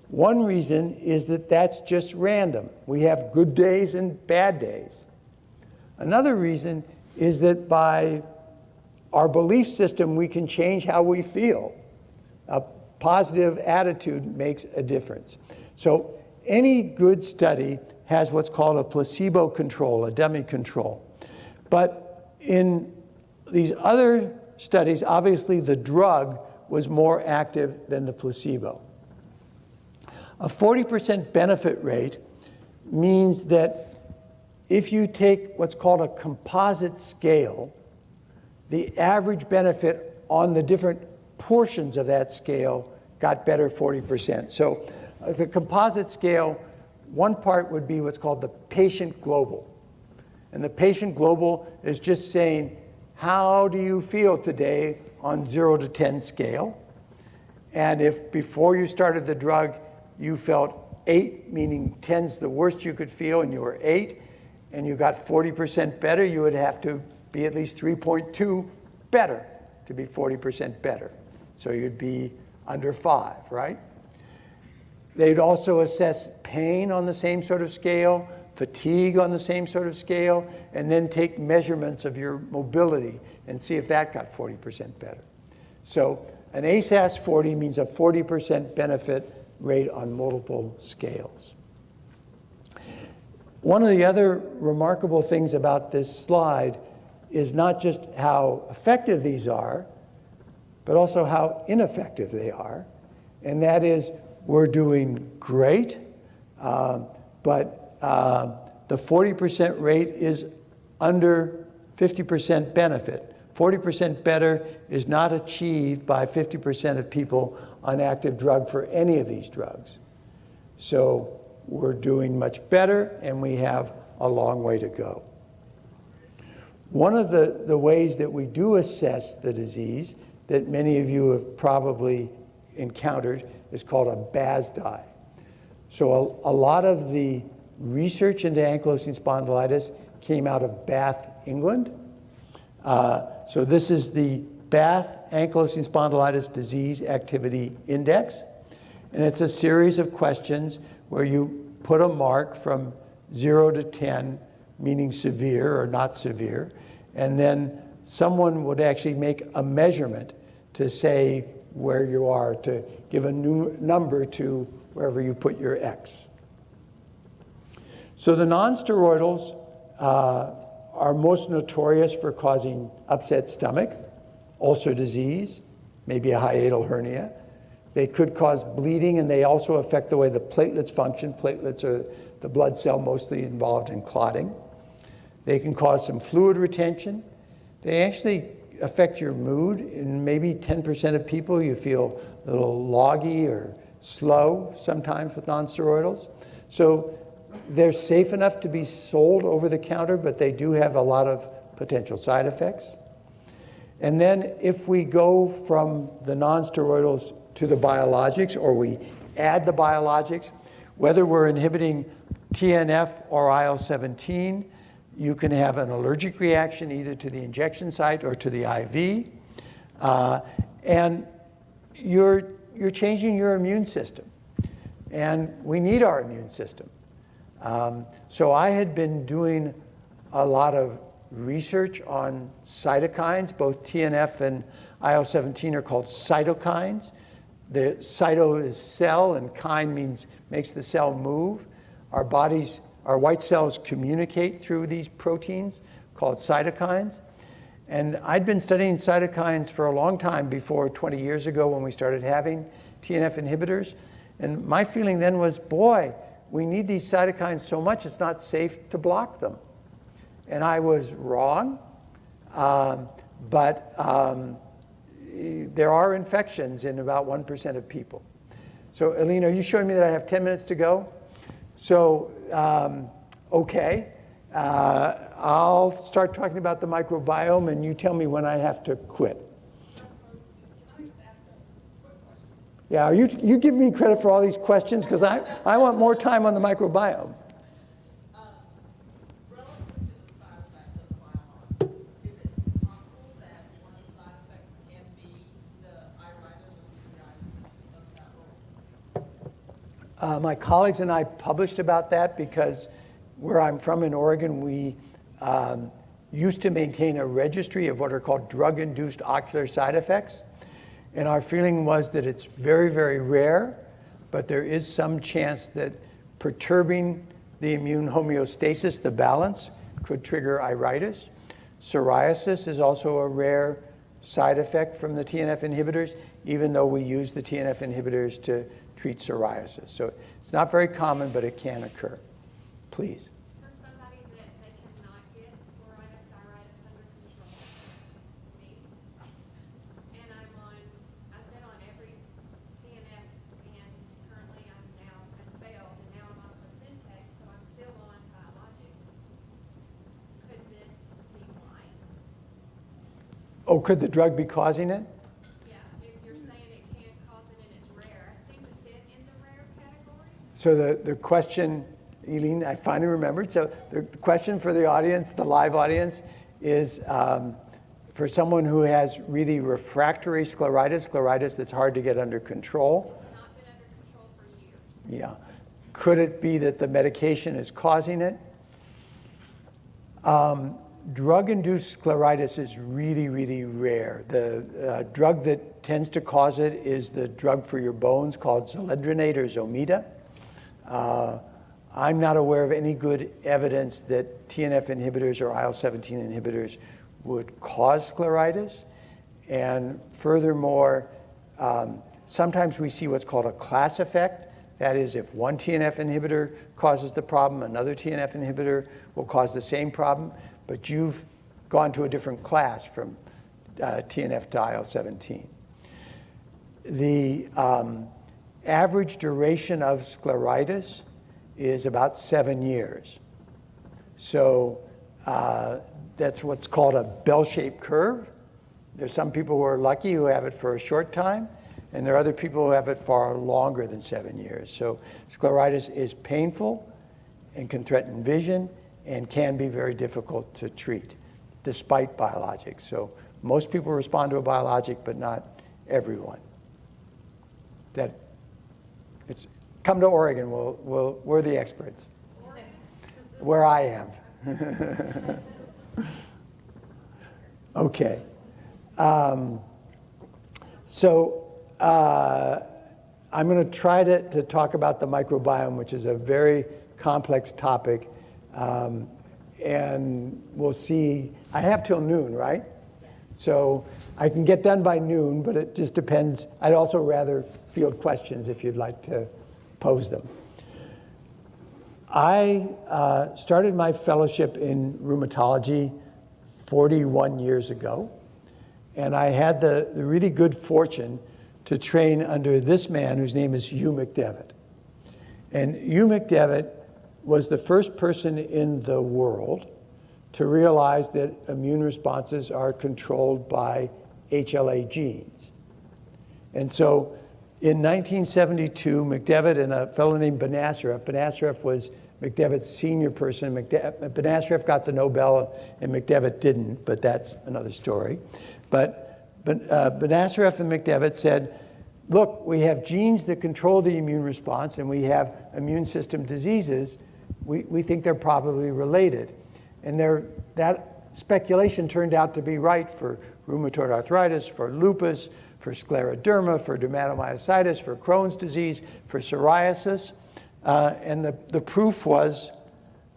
One reason is that that's just random. We have good days and bad days. Another reason is that by our belief system, we can change how we feel. A positive attitude makes a difference. So any good study has what's called a placebo control, a dummy control. But in these other studies, obviously the drug was more active than the placebo. A 40% benefit rate means that if you take what's called a composite scale, the average benefit on the different portions of that scale got better 40%. So the composite scale, one part would be what's called the patient global. And the patient global is just saying, how do you feel today on 0 to 10 scale? And if before you started the drug, you felt 8, meaning 10's the worst you could feel, and you were 8, and you got 40% better, you would have to be at least 3.2 better to be 40% better. So you'd be under 5, right? They'd also assess pain on the same sort of scale, fatigue on the same sort of scale, and then take measurements of your mobility and see if that got 40% better. So an ASAS 40 means a 40% benefit rate on multiple scales. One of the other remarkable things about this slide is not just how effective these are, but also how ineffective they are. And that is, we're doing great, but the 40% rate is under 50% benefit. 40% better is not achieved by 50% of people on active drug for any of these drugs. So we're doing much better, and we have a long way to go. One of the ways that we do assess the disease that many of you have probably encountered is called a BASDI. So a lot of the research into ankylosing spondylitis came out of Bath, England. So this is the Bath Ankylosing Spondylitis Disease Activity Index. And it's a series of questions where you put a mark from 0 to 10, meaning severe or not severe, and then someone would actually make a measurement to say where you are, to give a new number to wherever you put your X. So the non-steroidals are most notorious for causing upset stomach, ulcer disease, maybe a hiatal hernia. They could cause bleeding, and they also affect the way the platelets function. Platelets are the blood cell mostly involved in clotting. They can cause some fluid retention. They actually affect your mood. In maybe 10% of people, you feel a little loggy or slow sometimes with non-steroidals. So they're safe enough to be sold over the counter, but they do have a lot of potential side effects. And then if we go from the non-steroidals to the biologics, or we add the biologics, whether we're inhibiting TNF or IL-17, you can have an allergic reaction either to the injection site or to the IV. And you're changing your immune system. And we need our immune system. So I had been doing a lot of research on cytokines. Both TNF and IL-17 are called cytokines. The cyto is cell, and kine means makes the cell move. Our white cells communicate through these proteins called cytokines. And I'd been studying cytokines for a long time before 20 years ago when we started having TNF inhibitors. And my feeling then was, boy, we need these cytokines so much it's not safe to block them. And I was wrong, but there are infections in about 1% of people. So, Aline, are you showing me that I have 10 minutes to go? So, okay. I'll start talking about the microbiome, and you tell me when I have to quit. Yeah, you give me credit for all these questions, because I want more time on the microbiome. Relative to the side effects of the biologics, is it possible that one of the side effects can be the iritis or uveitis of that role? My colleagues and I published about that because where I'm from in Oregon, we used to maintain a registry of what are called drug-induced ocular side effects. And our feeling was that it's very, very rare, but there is some chance that perturbing the immune homeostasis, the balance, could trigger iritis. Psoriasis is also a rare side effect from the TNF inhibitors, even though we use the TNF inhibitors to treat psoriasis. So it's not very common, but it can occur. Please. For somebody that they cannot get iritis under control, me, and I've been on every TNF, and currently I've failed, and now I'm on Placentex, so I'm still on biologics. Could this be why? Oh, could the drug be causing it? Yeah, if you're saying it can cause it and it's rare, I seem to fit in the rare category. So the question, Eileen, I finally remembered. So the question for the audience, the live audience, is for someone who has really refractory scleritis that's hard to get under control. It's not been under control for years. Yeah. Could it be that the medication is causing it? Drug-induced scleritis is really, really rare. The drug that tends to cause it is the drug for your bones called zoledronate or Zometa. I'm not aware of any good evidence that TNF inhibitors or IL-17 inhibitors would cause scleritis. And furthermore, sometimes we see what's called a class effect. That is, if one TNF inhibitor causes the problem, another TNF inhibitor will cause the same problem, but you've gone to a different class from TNF to IL-17. The average duration of scleritis is about 7 years. So that's what's called a bell-shaped curve. There's some people who are lucky who have it for a short time, and there are other people who have it far longer than 7 years. So scleritis is painful and can threaten vision and can be very difficult to treat, despite biologics. So most people respond to a biologic, but not everyone. That Come to Oregon. We're the experts. Where I am. Okay. I'm going to try to talk about the microbiome, which is a very complex topic. And we'll see. I have till noon, right? So I can get done by noon, but it just depends. I'd also rather field questions if you'd like to pose them. I started my fellowship in rheumatology 41 years ago, and I had the really good fortune to train under this man whose name is Hugh McDevitt. And Hugh McDevitt was the first person in the world to realize that immune responses are controlled by HLA genes. And so in 1972, McDevitt and a fellow named Benacerraf was McDevitt's senior person. Benacerraf got the Nobel and McDevitt didn't, but that's another story. But Benacerraf and McDevitt said, look, we have genes that control the immune response and we have immune system diseases. We think they're probably related. And that speculation turned out to be right for rheumatoid arthritis, for lupus, for scleroderma, for dermatomyositis, for Crohn's disease, for psoriasis. And the proof was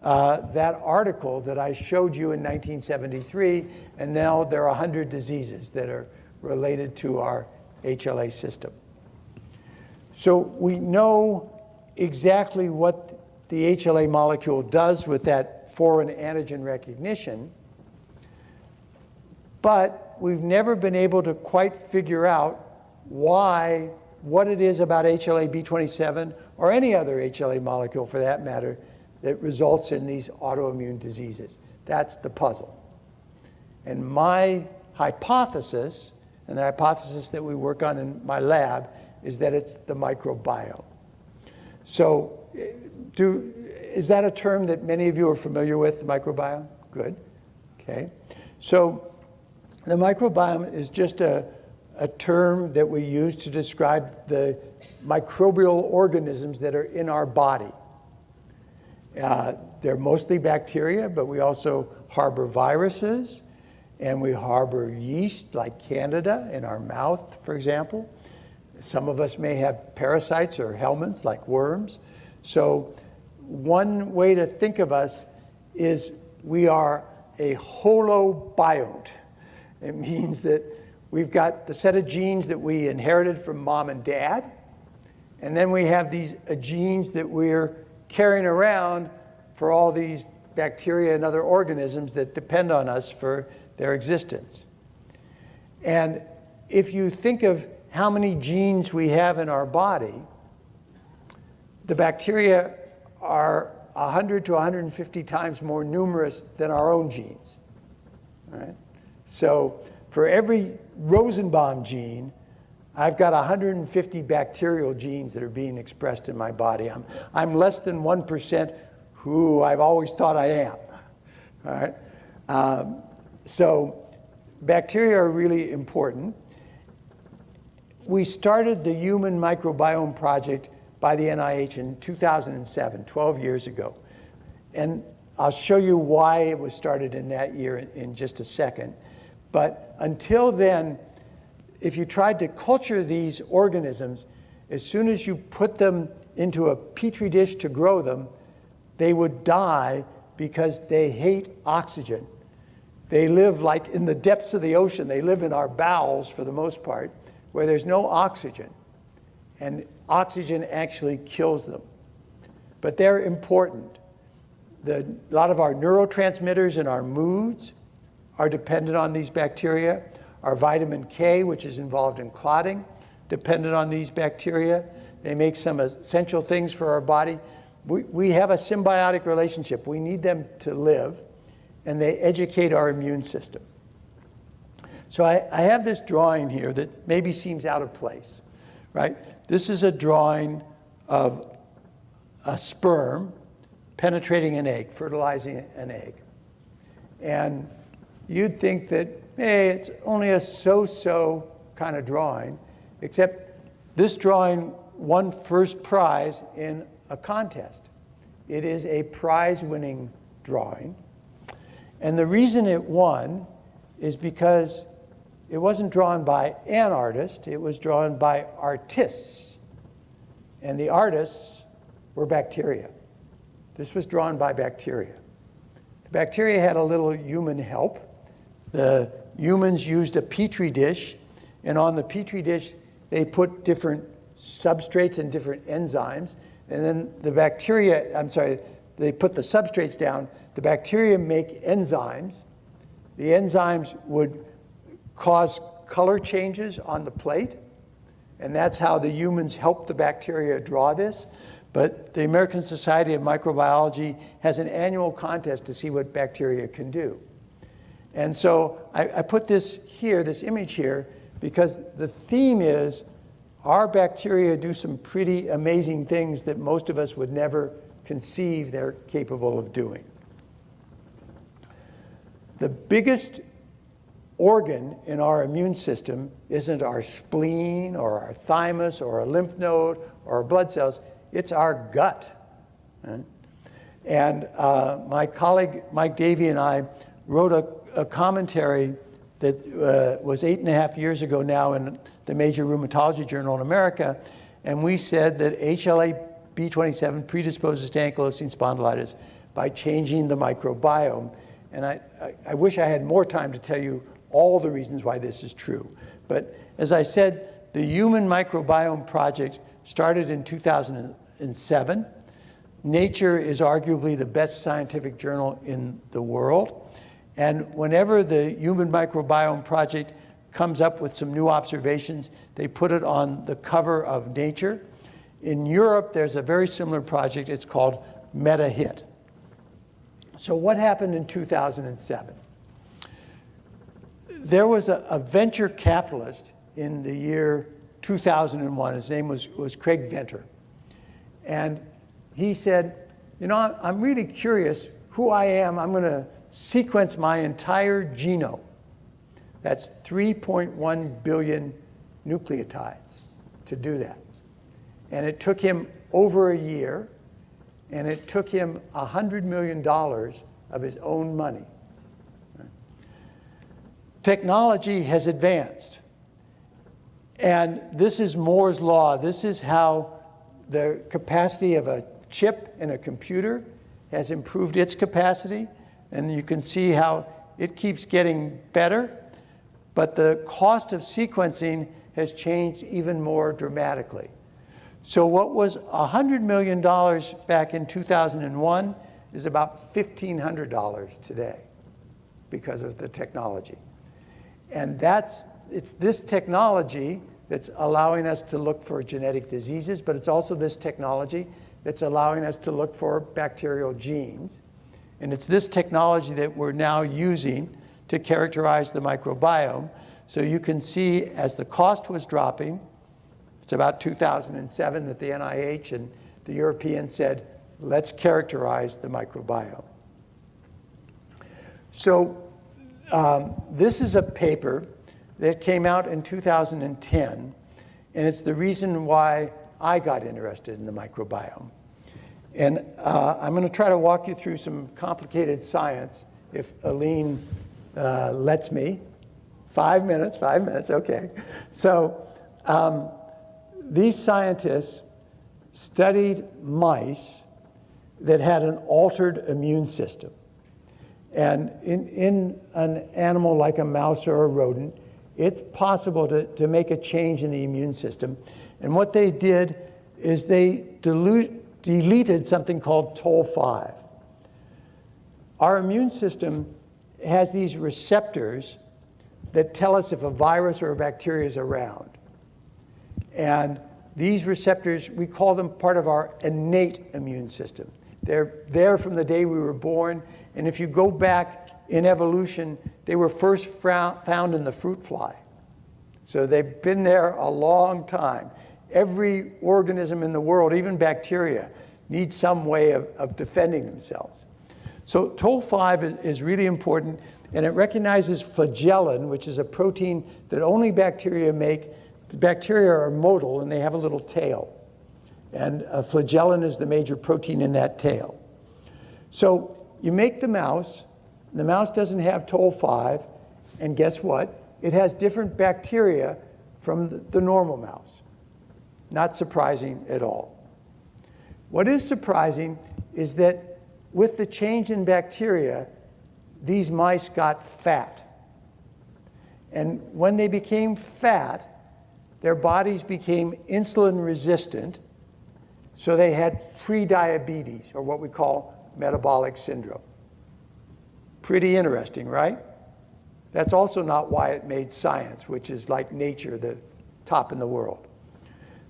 that article that I showed you in 1973, and now there are 100 diseases that are related to our HLA system. So we know exactly what the HLA molecule does with that foreign antigen recognition, but we've never been able to quite figure out what it is about HLA B27 or any other HLA molecule for that matter that results in these autoimmune diseases. That's the puzzle. And my hypothesis, and the hypothesis that we work on in my lab, is that it's the microbiome. So is that a term that many of you are familiar with, the microbiome? Good. Okay. So the microbiome is just a term that we use to describe the microbial organisms that are in our body. They're mostly bacteria, but we also harbor viruses, and we harbor yeast like Candida in our mouth, for example. Some of us may have parasites or helminths like worms. So one way to think of us is we are a holobionte. It means that we've got the set of genes that we inherited from mom and dad, and then we have these genes that we're carrying around for all these bacteria and other organisms that depend on us for their existence. And if you think of how many genes we have in our body, the bacteria are 100 to 150 times more numerous than our own genes. Right? So for every Rosenbaum gene, I've got 150 bacterial genes that are being expressed in my body. I'm less than 1% who I've always thought I am. All right? So bacteria are really important. We started the Human Microbiome Project by the NIH in 2007, 12 years ago. And I'll show you why it was started in that year in just a second. But until then, if you tried to culture these organisms, as soon as you put them into a petri dish to grow them, they would die because they hate oxygen. They live like in the depths of the ocean. They live in our bowels for the most part, where there's no oxygen. And oxygen actually kills them. But they're important. A lot of our neurotransmitters and our moods are dependent on these bacteria. Our vitamin K, which is involved in clotting, dependent on these bacteria. They make some essential things for our body. We have a symbiotic relationship. We need them to live, and they educate our immune system. So I have this drawing here that maybe seems out of place, right? This is a drawing of a sperm penetrating an egg, fertilizing an egg. And you'd think that, hey, it's only a so-so kind of drawing, except this drawing won first prize in a contest. It is a prize-winning drawing. And the reason it won is because it wasn't drawn by an artist, it was drawn by artists. And the artists were bacteria. This was drawn by bacteria. The bacteria had a little human help. The humans used a petri dish, and on the petri dish, they put different substrates and different enzymes. And then the bacteria, they put the substrates down. The bacteria make enzymes. The enzymes would cause color changes on the plate. And that's how the humans helped the bacteria draw this. But the American Society of Microbiology has an annual contest to see what bacteria can do. And so I put this here, this image here, because the theme is our bacteria do some pretty amazing things that most of us would never conceive they're capable of doing. The biggest organ in our immune system isn't our spleen or our thymus or our lymph node or our blood cells, it's our gut. Right? And my colleague Mike Davey and I wrote a commentary that was 8.5 years ago now in the major rheumatology journal in America, and we said that HLA B27 predisposes to ankylosing spondylitis by changing the microbiome. And I wish I had more time to tell you all the reasons why this is true. But as I said, the Human Microbiome Project started in 2007. Nature is arguably the best scientific journal in the world. And whenever the Human Microbiome Project comes up with some new observations, they put it on the cover of Nature. In Europe, there's a very similar project. It's called MetaHit. So what happened in 2007? There was a venture capitalist in the year 2001. His name was Craig Venter. And he said, you know, I'm really curious who I am. I'm going to sequence my entire genome. That's 3.1 billion nucleotides to do that. And it took him over a year, and it took him $100 million of his own money. Technology has advanced. And this is Moore's law. This is how the capacity of a chip in a computer has improved its capacity. And you can see how it keeps getting better. But the cost of sequencing has changed even more dramatically. So what was $100 million back in 2001 is about $1,500 today because of the technology. And it's this technology that's allowing us to look for genetic diseases, but it's also this technology that's allowing us to look for bacterial genes. And it's this technology that we're now using to characterize the microbiome. So you can see as the cost was dropping, it's about 2007 that the NIH and the Europeans said, let's characterize the microbiome. So this is a paper that came out in 2010, and it's the reason why I got interested in the microbiome. And I'm going to try to walk you through some complicated science, if Aline lets me. 5 minutes, okay. So these scientists studied mice that had an altered immune system. And in an animal like a mouse or a rodent, it's possible to make a change in the immune system. And what they did is they deleted something called Toll5. Our immune system has these receptors that tell us if a virus or a bacteria is around. And these receptors, we call them part of our innate immune system. They're there from the day we were born. And if you go back in evolution, they were first found in the fruit fly. So they've been there a long time. Every organism in the world, even bacteria, needs some way of defending themselves. So Toll5 is really important, and it recognizes flagellin, which is a protein that only bacteria make. The bacteria are motile, and they have a little tail. And flagellin is the major protein in that tail. So you make the mouse doesn't have Toll5, and guess what? It has different bacteria from the normal mouse. Not surprising at all. What is surprising is that with the change in bacteria, these mice got fat. And when they became fat, their bodies became insulin resistant, so they had prediabetes, or what we call metabolic syndrome. Pretty interesting, right? That's also not why it made Science, which is like Nature, the top in the world.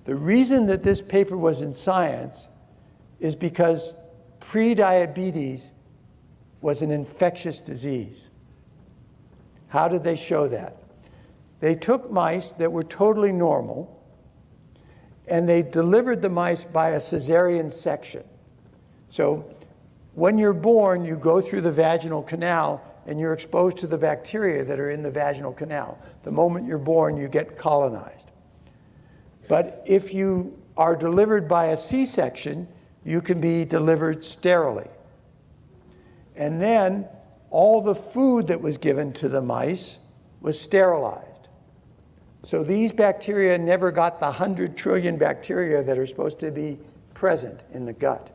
The reason that this paper was in Science is because prediabetes was an infectious disease. How did they show that? They took mice that were totally normal, and they delivered the mice by a cesarean section. So when you're born, you go through the vaginal canal, and you're exposed to the bacteria that are in the vaginal canal. The moment you're born, you get colonized. But if you are delivered by a C-section, you can be delivered sterilely. And then all the food that was given to the mice was sterilized. So these bacteria never got the 100 trillion bacteria that are supposed to be present in the gut.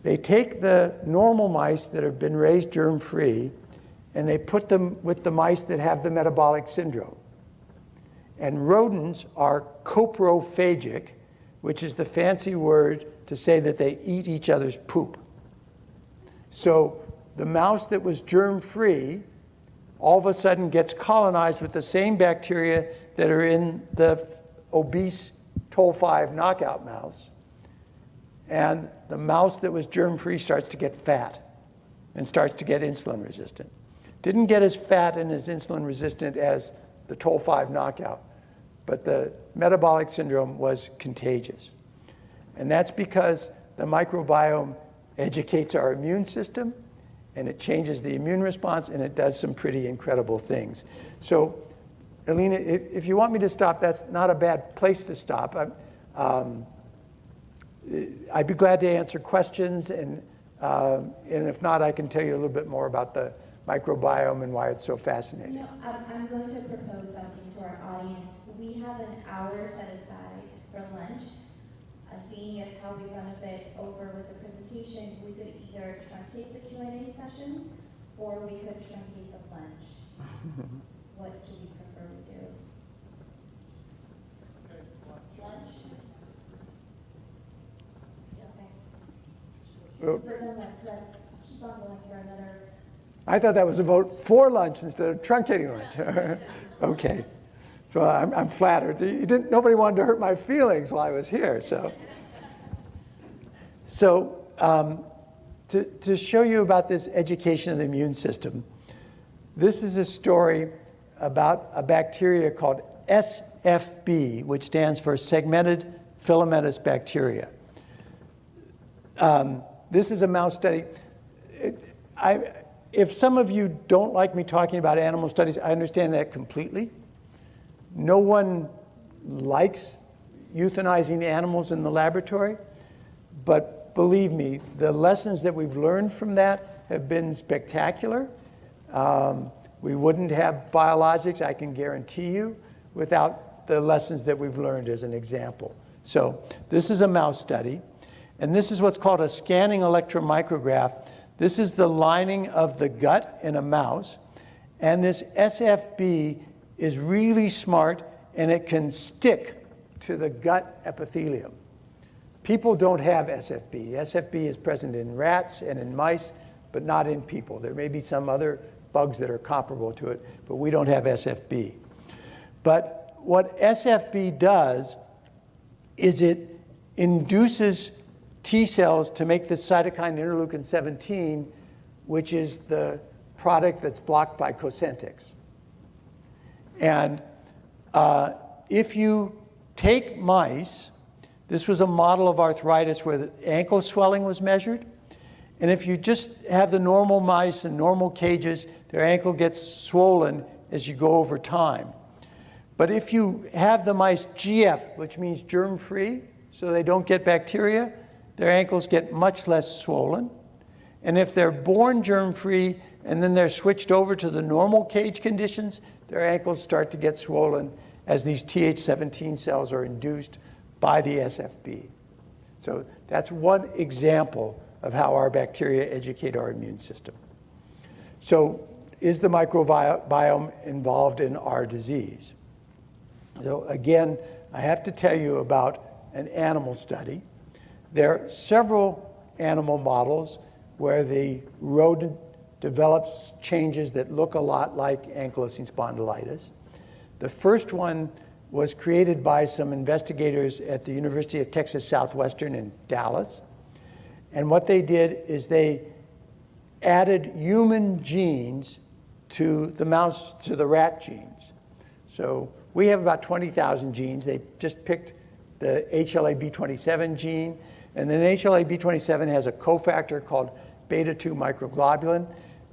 They take the normal mice that have been raised germ-free, and they put them with the mice that have the metabolic syndrome. And rodents are coprophagic, which is the fancy word to say that they eat each other's poop. So the mouse that was germ-free all of a sudden gets colonized with the same bacteria that are in the obese Toll5 knockout mouse. And the mouse that was germ-free starts to get fat and starts to get insulin resistant. Didn't get as fat and as insulin resistant as the Toll5 knockout, but the metabolic syndrome was contagious. And that's because the microbiome educates our immune system, and it changes the immune response, and it does some pretty incredible things. So, Alina, if you want me to stop, that's not a bad place to stop. I'd be glad to answer questions, and if not, I can tell you a little bit more about the microbiome and why it's so fascinating. You know, I'm going to propose something to our audience. We have an hour set aside for lunch. Seeing as how we run a bit over with the presentation, we could either truncate the Q&A session, or we could truncate the lunch. What do we prefer we do? Lunch? Okay. So then let's keep on going for another. I thought that was a vote for lunch instead of truncating lunch. Okay. So I'm flattered. Nobody wanted to hurt my feelings while I was here. So to show you about this education of the immune system, this is a story about a bacteria called SFB, which stands for segmented filamentous bacteria. This is a mouse study. If some of you don't like me talking about animal studies, I understand that completely. No one likes euthanizing animals in the laboratory, but believe me, the lessons that we've learned from that have been spectacular. We wouldn't have biologics, I can guarantee you, without the lessons that we've learned as an example. So this is a mouse study, and this is what's called a scanning electromicrograph. This is the lining of the gut in a mouse, and this SFB is really smart, and it can stick to the gut epithelium. People don't have SFB. SFB is present in rats and in mice, but not in people. There may be some other bugs that are comparable to it, but we don't have SFB. But what SFB does is it induces T cells to make this cytokine interleukin 17, which is the product that's blocked by Cosentyx. And if you take mice, this was a model of arthritis where the ankle swelling was measured. And if you just have the normal mice in normal cages, their ankle gets swollen as you go over time. But if you have the mice GF, which means germ-free, so they don't get bacteria, their ankles get much less swollen. And if they're born germ-free and then they're switched over to the normal cage conditions, their ankles start to get swollen as these Th17 cells are induced by the SFB. So that's one example of how our bacteria educate our immune system. So is the microbiome involved in our disease? So again, I have to tell you about an animal study. There are several animal models where the rodent develops changes that look a lot like ankylosing spondylitis. The first one was created by some investigators at the University of Texas Southwestern in Dallas. And what they did is they added human genes to the mouse, to the rat genes. So we have about 20,000 genes. They just picked the HLA B27 gene, and then HLA B27 has a cofactor called beta-2 microglobulin.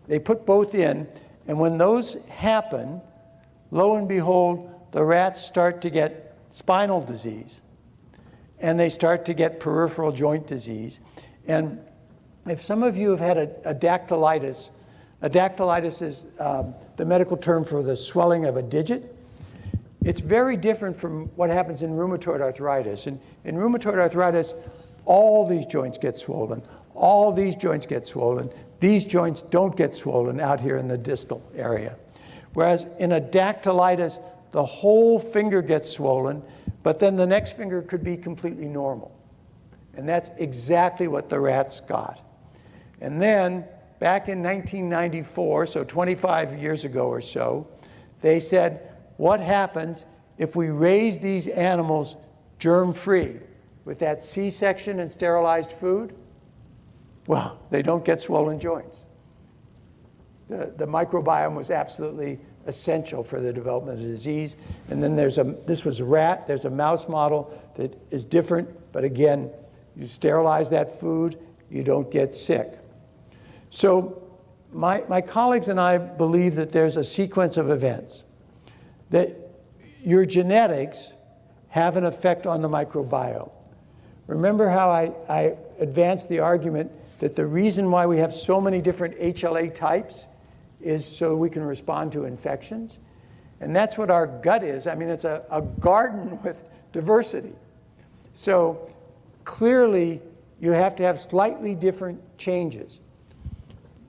They put both in, and when those happen, lo and behold, the rats start to get spinal disease, and they start to get peripheral joint disease. And if some of you have had a dactylitis is the medical term for the swelling of a digit. It's very different from what happens in rheumatoid arthritis. In rheumatoid arthritis, all these joints get swollen. All these joints get swollen. These joints don't get swollen out here in the distal area. Whereas in a dactylitis, the whole finger gets swollen, but then the next finger could be completely normal. And that's exactly what the rats got. And then, back in 1994, so 25 years ago or so, they said, what happens if we raise these animals germ-free with that C-section and sterilized food? Well, they don't get swollen joints. The microbiome was absolutely essential for the development of the disease. And then this was a rat, there's a mouse model that is different, but again, you sterilize that food, you don't get sick. So my colleagues and I believe that there's a sequence of events, that your genetics have an effect on the microbiome. Remember how I advanced the argument that the reason why we have so many different HLA types is so we can respond to infections? And that's what our gut is. I mean, it's a garden with diversity. So clearly, you have to have slightly different changes.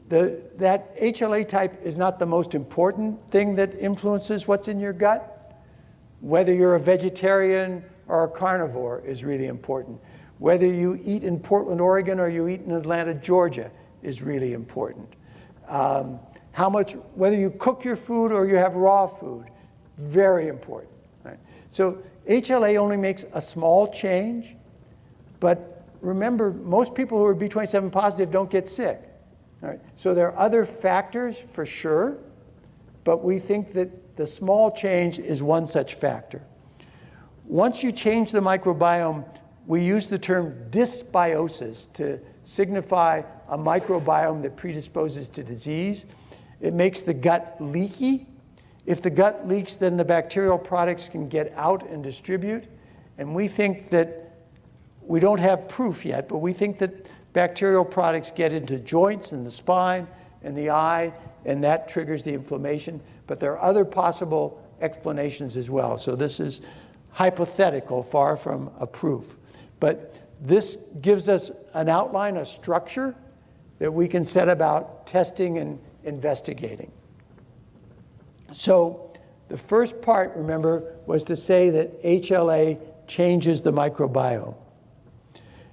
That HLA type is not the most important thing that influences what's in your gut. Whether you're a vegetarian or a carnivore is really important. Whether you eat in Portland, Oregon, or you eat in Atlanta, Georgia is really important. Whether you cook your food or you have raw food, very important. Right? So HLA only makes a small change, but remember, most people who are B27 positive don't get sick. Right? So there are other factors for sure, but we think that the small change is one such factor. Once you change the microbiome, we use the term dysbiosis to signify a microbiome that predisposes to disease. It makes the gut leaky. If the gut leaks, then the bacterial products can get out and distribute. And we think that, we don't have proof yet, but we think that bacterial products get into joints and the spine and the eye, and that triggers the inflammation. But there are other possible explanations as well. So this is hypothetical, far from a proof. But this gives us an outline, a structure that we can set about testing and investigating. So the first part, remember, was to say that HLA changes the microbiome.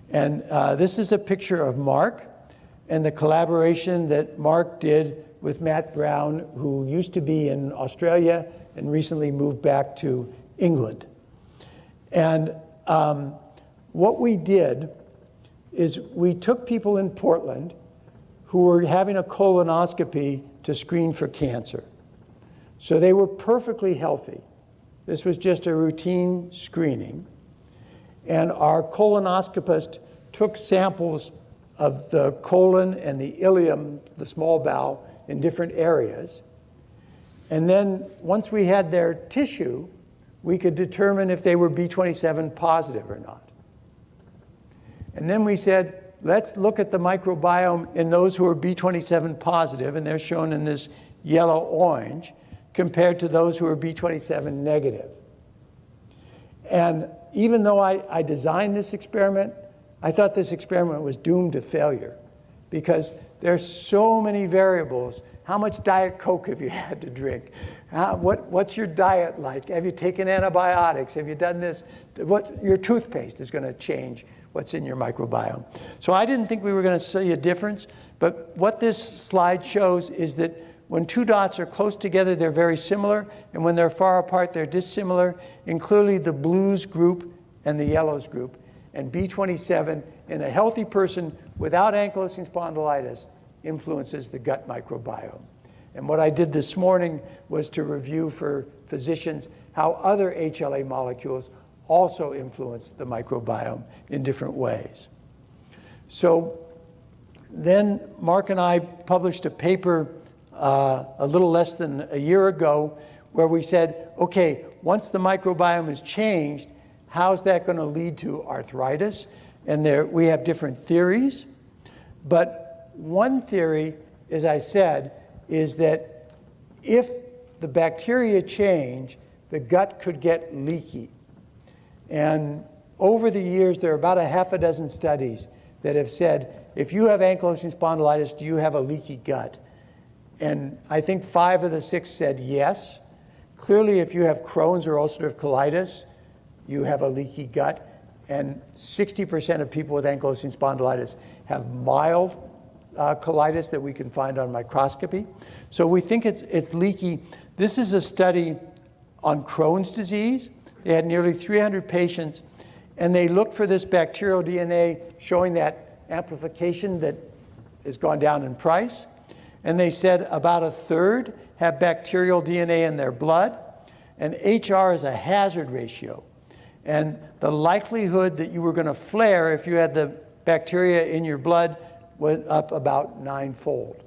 And this is a picture of Mark and the collaboration that Mark did with Matt Brown, who used to be in Australia and recently moved back to England. And what we did is we took people in Portland who were having a colonoscopy to screen for cancer. So they were perfectly healthy. This was just a routine screening. And our colonoscopist took samples of the colon and the ileum, the small bowel, in different areas. And then once we had their tissue, we could determine if they were B27 positive or not. And then we said, let's look at the microbiome in those who are B27 positive, and they're shown in this yellow-orange, compared to those who are B27 negative. And even though I designed this experiment, I thought this experiment was doomed to failure because there's so many variables. How much Diet Coke have you had to drink? What's your diet like? Have you taken antibiotics? Have you done this? Your toothpaste is going to change what's in your microbiome. So I didn't think we were going to see a difference, but what this slide shows is that when two dots are close together, they're very similar, and when they're far apart, they're dissimilar, and clearly the blues group and the yellows group. And B27 in a healthy person without ankylosing spondylitis influences the gut microbiome. And what I did this morning was to review for physicians how other HLA molecules also influence the microbiome in different ways. So then Mark and I published a paper a little less than a year ago where we said, okay, once the microbiome is changed, how's that going to lead to arthritis? And we have different theories. But one theory, as I said, is that if the bacteria change, the gut could get leaky. And over the years, there are about a half a dozen studies that have said, if you have ankylosing spondylitis, do you have a leaky gut? And I think 5 of the 6 said yes. Clearly, if you have Crohn's or ulcerative colitis, you have a leaky gut. And 60% of people with ankylosing spondylitis have mild colitis that we can find on microscopy. So we think it's leaky. This is a study on Crohn's disease. They had nearly 300 patients, and they looked for this bacterial DNA showing that amplification that has gone down in price. And they said about a third have bacterial DNA in their blood, and HR is a hazard ratio. And the likelihood that you were going to flare if you had the bacteria in your blood went up about 9-fold.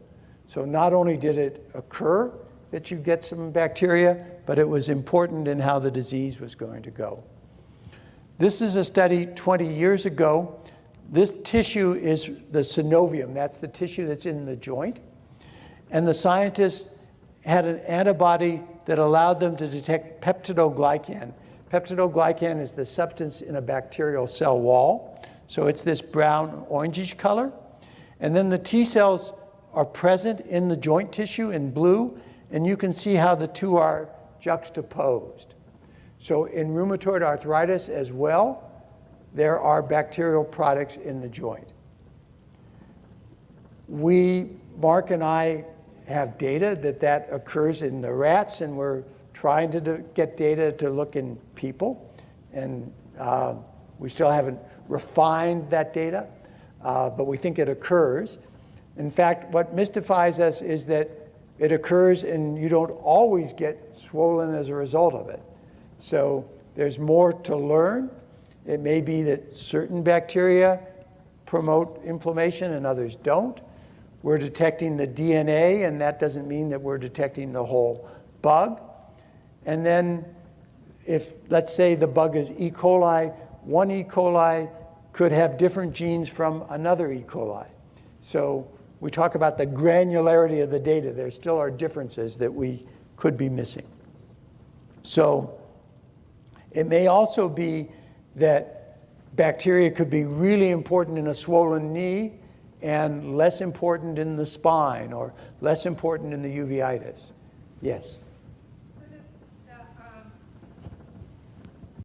So not only did it occur that you get some bacteria, but it was important in how the disease was going to go. This is a study 20 years ago. This tissue is the synovium. That's the tissue that's in the joint. And the scientists had an antibody that allowed them to detect peptidoglycan. Peptidoglycan is the substance in a bacterial cell wall. So it's this brown orangish color. And then the T cells are present in the joint tissue in blue, and you can see how the two are juxtaposed. So in rheumatoid arthritis as well, there are bacterial products in the joint. Mark and I have data that occurs in the rats, and we're trying to get data to look in people. And we still haven't refined that data, but we think it occurs. In fact, what mystifies us is that it occurs and you don't always get swollen as a result of it. So there's more to learn. It may be that certain bacteria promote inflammation and others don't. We're detecting the DNA, and that doesn't mean that we're detecting the whole bug. And then if, let's say, the bug is E. coli, one E. coli could have different genes from another E. coli. So we talk about the granularity of the data. There still are differences that we could be missing. So it may also be that bacteria could be really important in a swollen knee and less important in the spine or less important in the uveitis. Yes?